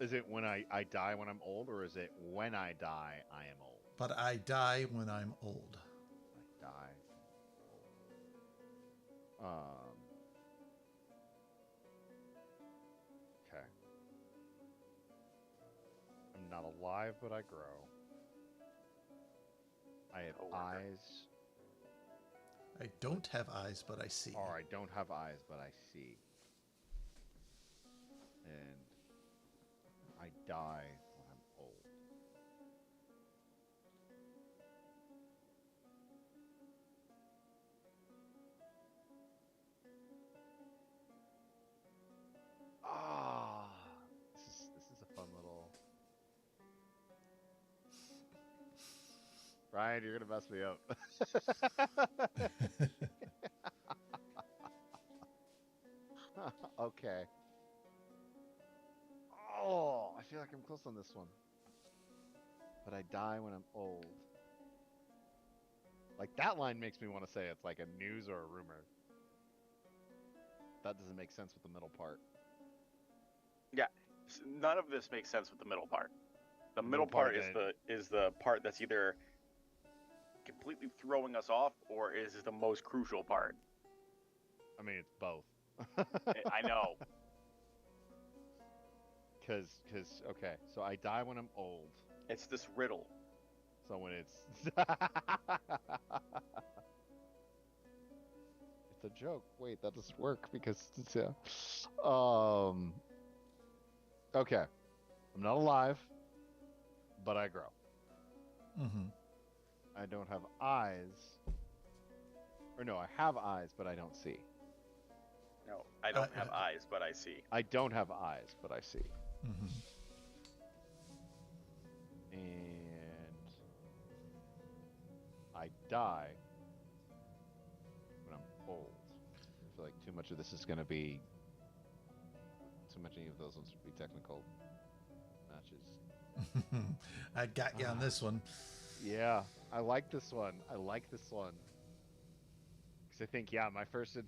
Speaker 2: Is it when I die when I'm old, or is it when I die, I am old?
Speaker 3: But I die when I'm old.
Speaker 2: I die. Okay. I'm not alive, but I grow. I have eyes.
Speaker 3: I don't have eyes, but I see.
Speaker 2: Or I don't have eyes, but I see. And die when I'm old. Ah, this is a fun little. Brian, you're gonna mess me up. Okay. Oh, I feel like I'm close on this one. But I die when I'm old. Like that line makes me want to say it's like a news or a rumor. That doesn't make sense with the middle part.
Speaker 1: Yeah, none of this makes sense with the middle part. The middle
Speaker 2: Middle part
Speaker 1: part is the part that's either completely throwing us off or is the most crucial part.
Speaker 2: I mean, it's both.
Speaker 1: I know.
Speaker 2: Cause, okay, so I die when I'm old.
Speaker 1: It's this riddle.
Speaker 2: So when it's, it's a joke. Wait, that doesn't work because it's Okay, I'm not alive, but I grow.
Speaker 3: Mm-hmm.
Speaker 2: I don't have eyes, or no, I have eyes, but I don't see.
Speaker 1: No, I don't have eyes, but I see.
Speaker 2: I don't have eyes, but I see.
Speaker 3: Mm-hmm.
Speaker 2: And I die when I'm old. I feel like too much of this is going to be... Too much of those ones would be technical matches.
Speaker 3: I got you on this one.
Speaker 2: Yeah, I like this one. I like this one. Because I think, yeah, my first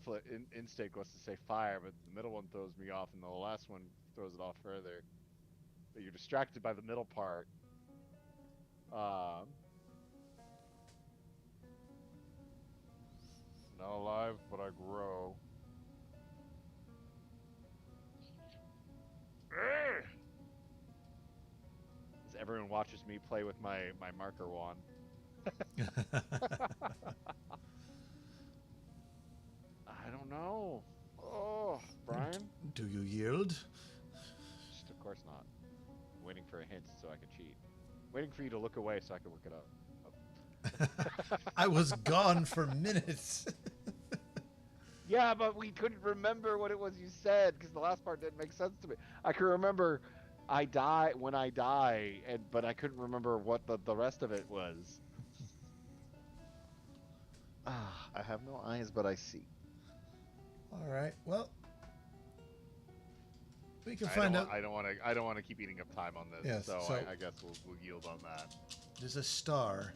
Speaker 2: instinct was to say fire, but the middle one throws me off, and the last one throws it off further. But you're distracted by the middle part. Not alive, but I grow. As everyone watches me play with my marker wand. I don't know. Oh, Brian?
Speaker 3: Do you yield?
Speaker 2: Just, of course not. I'm waiting for a hint so I can cheat. Waiting for you to look away so I can look it up.
Speaker 3: I was gone for minutes.
Speaker 2: Yeah, but we couldn't remember what it was you said because the last part didn't make sense to me. I can remember I die when I die, but I couldn't remember what the rest of it was. I have no eyes, but I see.
Speaker 3: All right. Well, we can find out.
Speaker 2: I don't want to keep eating up time on this.
Speaker 3: Yes,
Speaker 2: so
Speaker 3: so-
Speaker 2: I guess we'll yield on that.
Speaker 3: There's a star.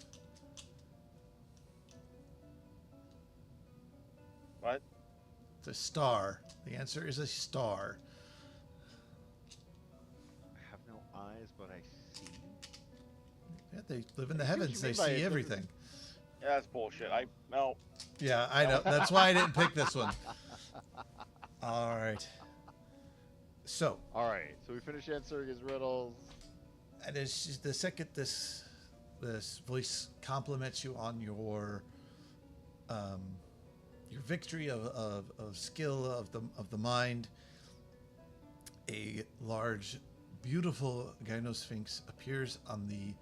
Speaker 1: What?
Speaker 3: It's a star. The answer is a star.
Speaker 2: I have no eyes, but I see.
Speaker 3: Yeah, they live in the
Speaker 2: I see what
Speaker 3: heavens.
Speaker 2: you
Speaker 3: They
Speaker 2: mean by
Speaker 3: see
Speaker 2: it.
Speaker 3: everything.
Speaker 1: Yeah, that's bullshit. No.
Speaker 3: Yeah, I know. That's why I didn't pick this one. All right. So,
Speaker 2: All right, so we finish answering his riddles.
Speaker 3: and it's the second this voice compliments you on your victory of skill of the mind. A large, beautiful gynosphinx appears on the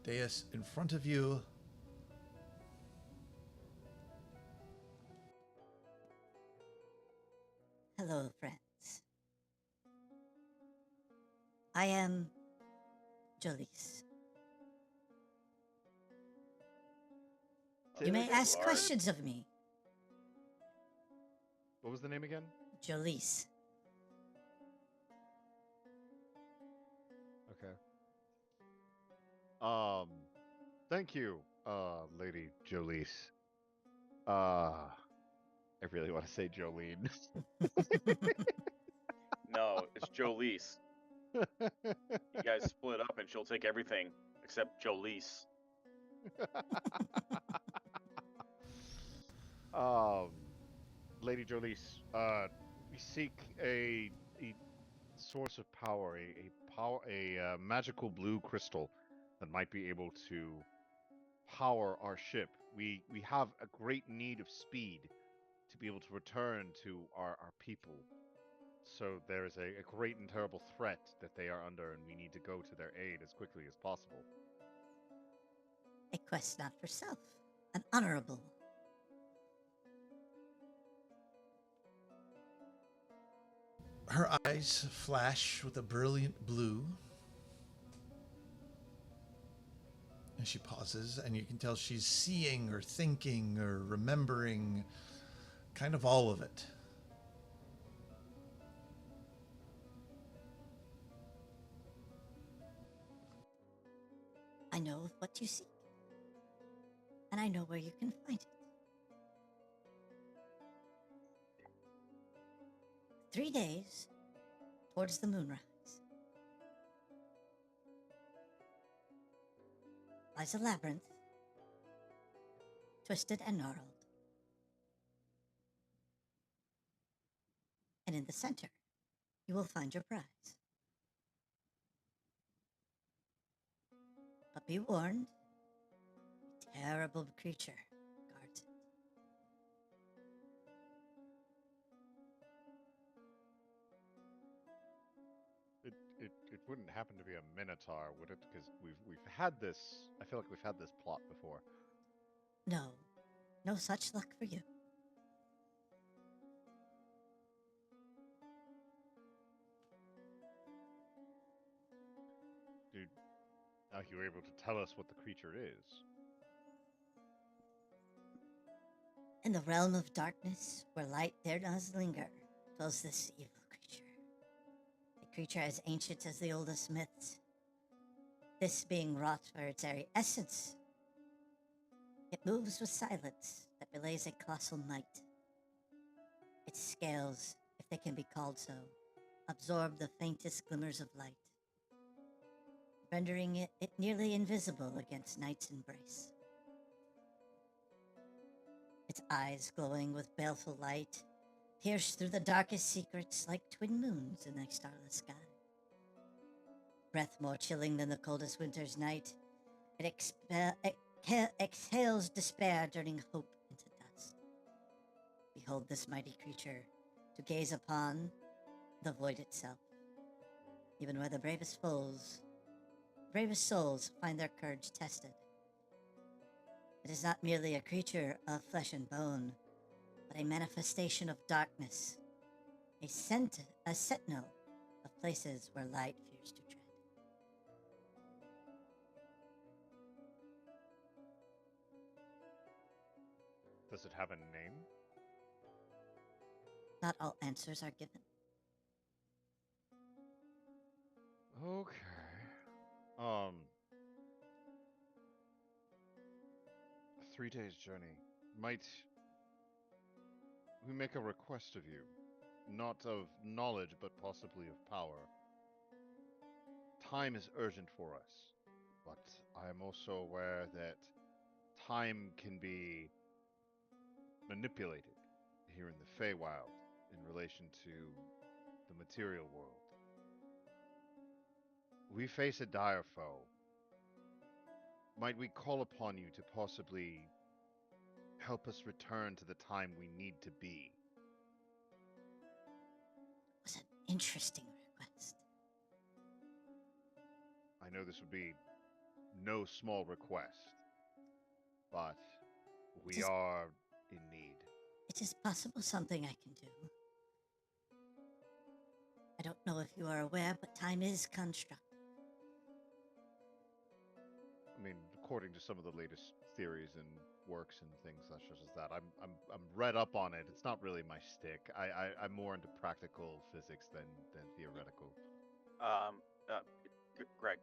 Speaker 3: dais in front of you.
Speaker 4: Hello, friends. I am Jolise. You may ask
Speaker 1: Lord.
Speaker 4: questions of me,
Speaker 2: What was the name again?
Speaker 4: Jolise.
Speaker 2: Okay. Thank you, Lady Jolise. I really want to say Jolene.
Speaker 1: No, it's Jolise. You guys split up and she'll take everything except Jolise.
Speaker 2: Lady Jolise, we seek a source of power, a magical blue crystal that might be able to power our ship. We have a great need of speed to be able to return to our people. So there is a great and terrible threat that they are under, and we need to go to their aid as quickly as possible.
Speaker 4: A quest not for self, an honorable.
Speaker 3: Her eyes flash with a brilliant blue. And she pauses, and you can tell she's seeing or thinking or remembering kind of all of it.
Speaker 4: I know what you seek, and I know where you can find it. 3 days towards the moonrise lies a labyrinth, twisted and gnarled. And in the center, you will find your prize. But be warned, a terrible creature guards it.
Speaker 2: It wouldn't happen to be a minotaur, would it? Because we've had this. I feel like we've had this plot before.
Speaker 4: No, no such luck for you.
Speaker 2: Dude, now you're able to tell us what the creature is.
Speaker 4: In the realm of darkness, where light dare not linger, dwells this evil creature. A creature as ancient as the oldest myths. This being wrought for its very essence. It moves with silence that belays a colossal might. Its scales, if they can be called so, absorb the faintest glimmers of light, rendering it nearly invisible against night's embrace. Its eyes glowing with baleful light, pierce through the darkest secrets like twin moons in a starless sky. Breath more chilling than the coldest winter's night, it exhales despair, turning hope into dust. Behold this mighty creature, to gaze upon the void itself, even where the bravest souls find their courage tested. It is not merely a creature of flesh and bone, but a manifestation of darkness, a sentinel of places where light fears to tread.
Speaker 2: Does it have a name?
Speaker 4: Not all answers are given.
Speaker 2: Okay. 3 days journey. Might we make a request of you? Not of knowledge, but possibly of power. Time is urgent for us, but I am also aware that time can be manipulated here in the Feywild in relation to the material world. We face a dire foe. Might we call upon you to possibly help us return to the time we need to be?
Speaker 4: It was an interesting request.
Speaker 2: I know this would be no small request, but we are in need.
Speaker 4: It is possible something I can do. I don't know if you are aware, but time is construct.
Speaker 2: I mean, according to some of the latest theories and works and things such as that, I'm read up on it. It's not really my stick. I'm more into practical physics than theoretical.
Speaker 1: Greg,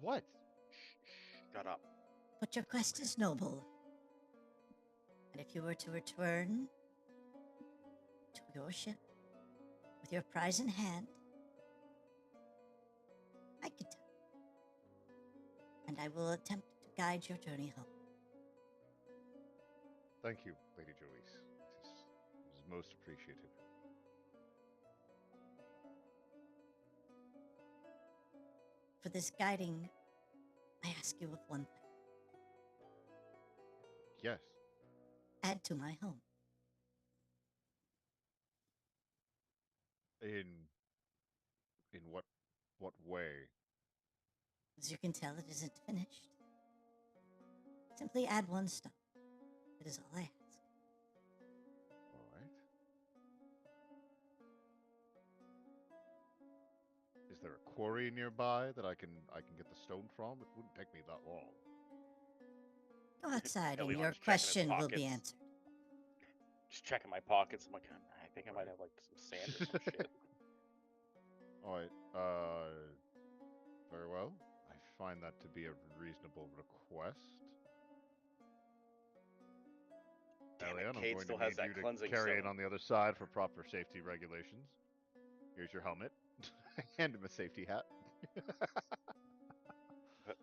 Speaker 2: What?
Speaker 1: shut up.
Speaker 4: But your quest is noble. And if you were to return to your ship with your prize in hand, I could tell. And I will attempt to guide your journey home.
Speaker 2: Thank you, Lady Jolise. It is most appreciated.
Speaker 4: For this guiding, I ask you of one thing.
Speaker 2: Yes.
Speaker 4: Add to my home.
Speaker 2: In what way?
Speaker 4: As you can tell, it isn't finished. Simply add one stone. It is all I ask.
Speaker 2: All right. Is there a quarry nearby that I can get the stone from? It wouldn't take me that long.
Speaker 4: Go outside and
Speaker 1: Elion's
Speaker 4: your
Speaker 1: checking his
Speaker 4: question will be
Speaker 1: pockets.
Speaker 4: answered.
Speaker 1: Just checking my pockets. I'm like, I think I might have like some sand or some shit.
Speaker 2: All right. Very well. I find that to be a reasonable request.
Speaker 1: Damn it,
Speaker 2: Elion, I'm
Speaker 1: Cade
Speaker 2: going
Speaker 1: still
Speaker 2: to
Speaker 1: has
Speaker 2: need
Speaker 1: that
Speaker 2: you to
Speaker 1: cleansing
Speaker 2: carry it
Speaker 1: stone.
Speaker 2: on the other side for proper safety regulations. Here's your helmet. Hand him a safety hat.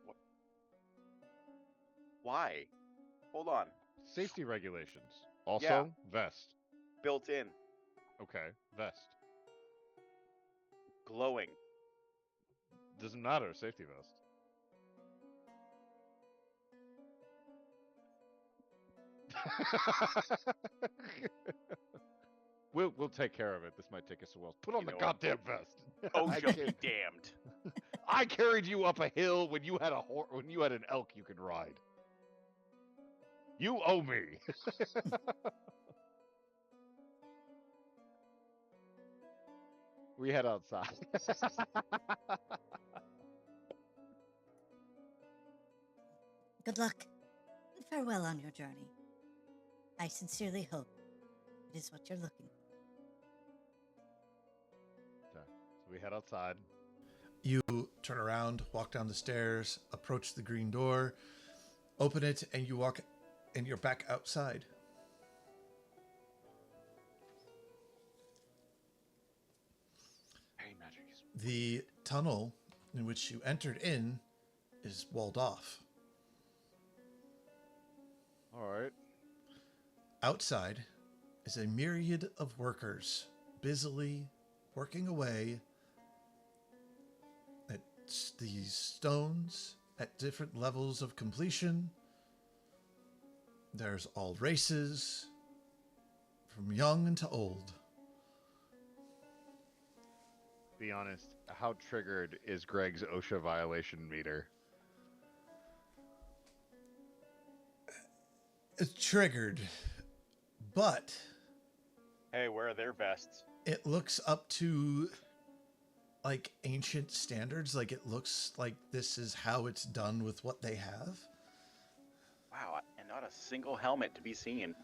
Speaker 1: What? Why? Hold on.
Speaker 2: Safety regulations. Also, vest.
Speaker 1: Built in,
Speaker 2: Okay, vest.
Speaker 1: glowing.
Speaker 2: Doesn't matter, safety vest. We'll take care of it. This might take us a while. Put on
Speaker 1: You
Speaker 2: the
Speaker 1: know what?
Speaker 2: goddamn vest.
Speaker 1: OSHA be damned.
Speaker 2: I carried you up a hill when you had an elk you could ride. You owe me. We head outside.
Speaker 4: Good luck and farewell on your journey. I sincerely hope it is what you're looking for.
Speaker 2: Okay, so we head outside.
Speaker 3: You turn around, walk down the stairs, approach the green door, open it, and you walk, and you're back outside.
Speaker 2: Hey, magic.
Speaker 3: The tunnel in which you entered in is walled off.
Speaker 2: All right.
Speaker 3: Outside is a myriad of workers busily working away at these stones at different levels of completion. There's all races, from young to old.
Speaker 2: Be honest, how triggered is Greg's OSHA violation meter?
Speaker 3: It's triggered, but
Speaker 1: Hey, where are their vests?
Speaker 3: it looks up to like ancient standards. Like it looks like this is how it's done with what they have.
Speaker 1: Wow, and not a single helmet to be seen.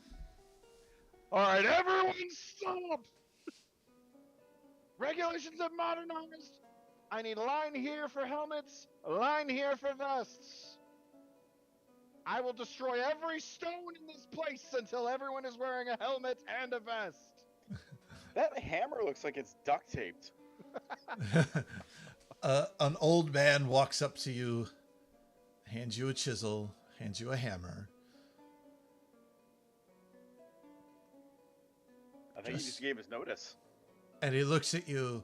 Speaker 2: All right, everyone stop! Regulations have modernized. I need a line here for helmets, a line here for vests. I will destroy every stone in this place until everyone is wearing a helmet and a vest.
Speaker 1: That hammer looks like it's duct taped.
Speaker 3: An old man walks up to you, hands you a chisel, hands you a hammer.
Speaker 1: I think he just gave his notice.
Speaker 3: And he looks at you.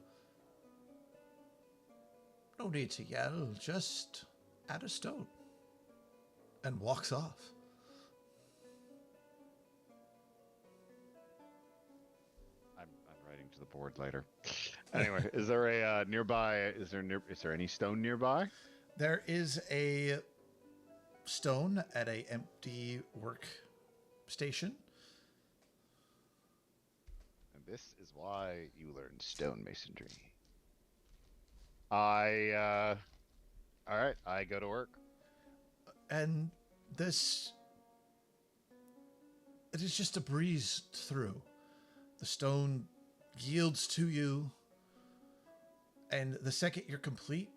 Speaker 3: No need to yell, just add a stone. And walks off.
Speaker 2: I'm writing to the board later. Anyway, is there a nearby? Is there any stone nearby?
Speaker 3: There is a stone at a empty work station.
Speaker 2: And this is why you learn stonemason. All right, I go to work.
Speaker 3: And this, it is just a breeze through. The stone yields to you. And the second you're complete,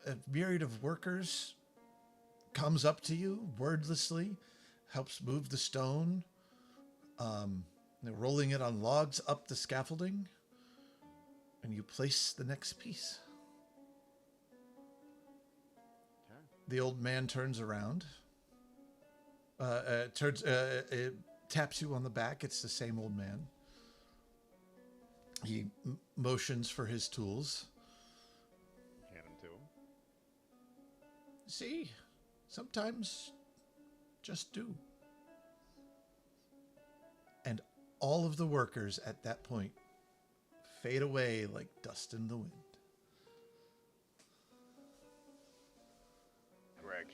Speaker 3: a myriad of workers comes up to you wordlessly, helps move the stone, they're rolling it on logs up the scaffolding, and you place the next piece.
Speaker 2: Okay.
Speaker 3: The old man turns around, taps you on the back. It's the same old man. He motions for his tools.
Speaker 2: Hand them to him.
Speaker 3: See, sometimes just do. And all of the workers at that point fade away like dust in the wind.
Speaker 1: Greg,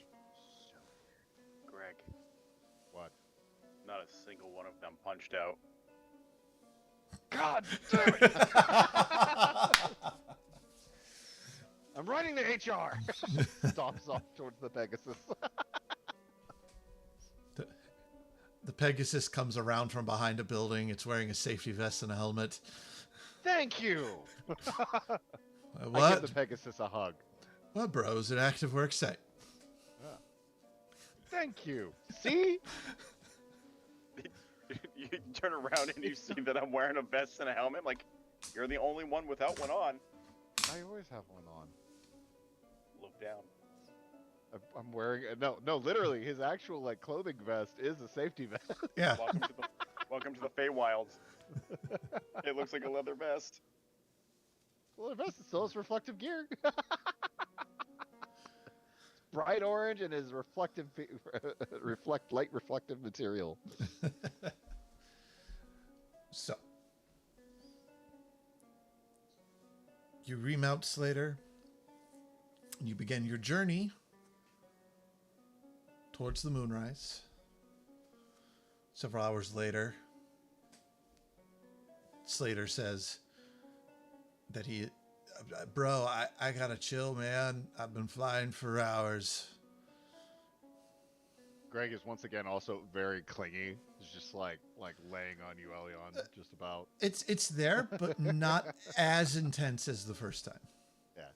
Speaker 2: What?
Speaker 1: not a single one of them punched out.
Speaker 2: God damn it! I'm writing the HR. Stomps off towards the Pegasus.
Speaker 3: The Pegasus comes around from behind a building. It's wearing a safety vest and a helmet.
Speaker 2: Thank you. I give
Speaker 3: What?
Speaker 2: the Pegasus a hug.
Speaker 3: What, bro? It's an active work site.
Speaker 2: Thank you. See?
Speaker 1: You turn around and you see that I'm wearing a vest and a helmet. Like, you're the only one without one on.
Speaker 2: I always have one on.
Speaker 1: Look down.
Speaker 2: I'm wearing no, literally his actual like clothing vest is a safety vest.
Speaker 3: Yeah.
Speaker 1: Welcome to the Feywilds. It looks like a leather vest.
Speaker 2: Well, the vest still has reflective gear. Bright orange and is reflective, light reflective material.
Speaker 3: So, you remount Slater, and you begin your journey towards the moonrise. Several hours later, Slater says that bro, I gotta chill, man. I've been flying for hours.
Speaker 2: Greg is once again also very clingy. He's just like laying on you, Elion, just about.
Speaker 3: It's there, but not as intense as the first time.
Speaker 2: Yeah.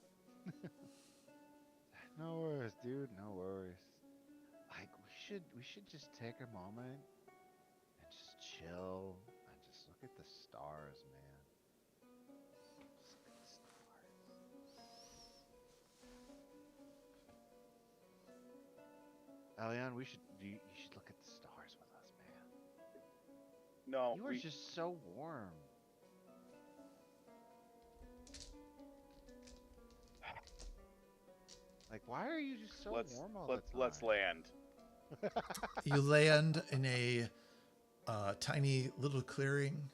Speaker 2: No worries, dude. No worries. Like we should just take a moment and just chill and just look at the stars, man. Just look at the stars. Elion, you should look at the stars with us, man.
Speaker 1: No,
Speaker 2: You are just so warm. Like, why are you just so warm all the time?
Speaker 1: Let's land.
Speaker 3: You land in a tiny little clearing.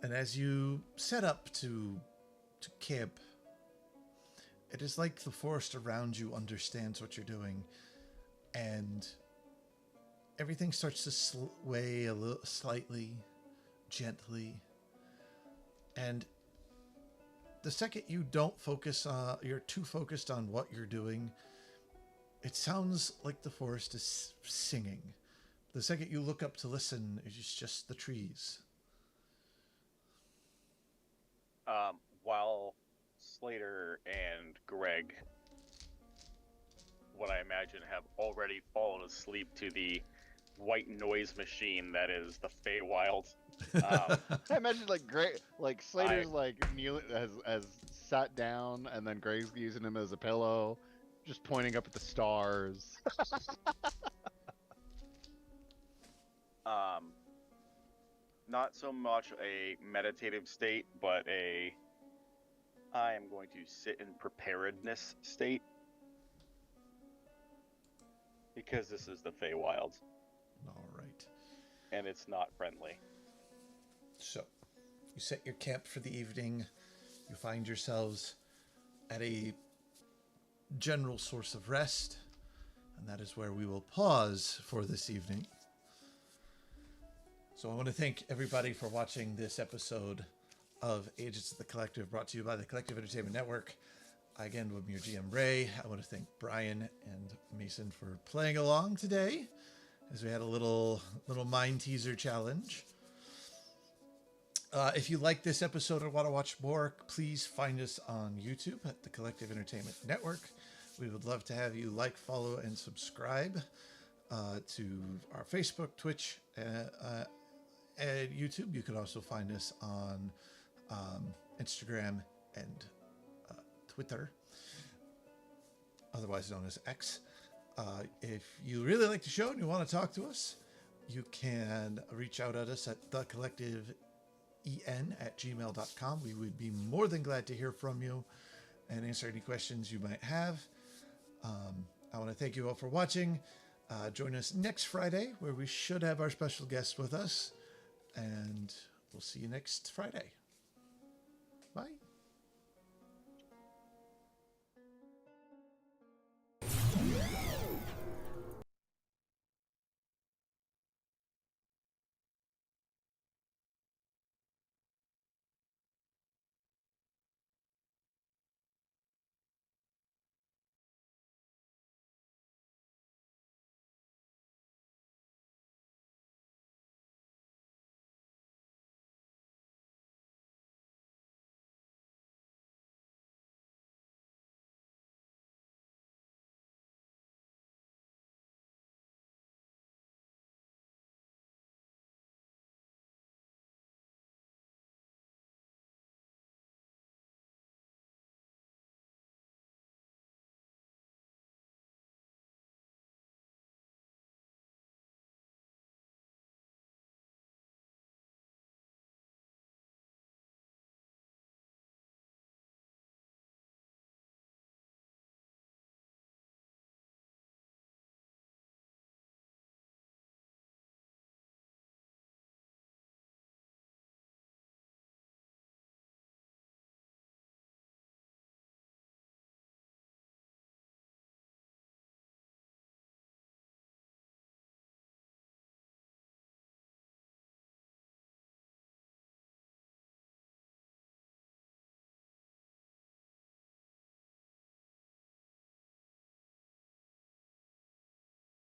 Speaker 3: And as you set up to camp, it is like the forest around you understands what you're doing, and everything starts to sway a little, slightly, gently. And the second you don't focus on, you're too focused on what you're doing, it sounds like the forest is singing. The second you look up to listen, it's just the trees.
Speaker 1: While Slater and Greg, what I imagine, have already fallen asleep to the white noise machine that is the Feywild.
Speaker 2: I imagine like Slater's kneeling, has sat down, and then Greg's using him as a pillow, just pointing up at the stars.
Speaker 1: Not so much a meditative state, but I am going to sit in preparedness state. Because this is the Feywild.
Speaker 3: All right.
Speaker 1: And it's not friendly.
Speaker 3: So, you set your camp for the evening. You find yourselves at a general source of rest. And that is where we will pause for this evening. So I want to thank everybody for watching this episode of Agents of the Collective, brought to you by the Collective Entertainment Network. Again, I'm your GM Ray. I want to thank Brian and Mason for playing along today, as we had a little mind teaser challenge. If you like this episode or want to watch more, please find us on YouTube at the Collective Entertainment Network. We would love to have you like, follow, and subscribe to our Facebook, Twitch, and YouTube. You can also find us on Instagram and Twitter, otherwise known as X. If you really like the show and you want to talk to us, you can reach out at us at thecollectiveen@gmail.com. We would be more than glad to hear from you and answer any questions you might have. I want to thank you all for watching. Join us next Friday, where we should have our special guest with us. And we'll see you next Friday. Bye.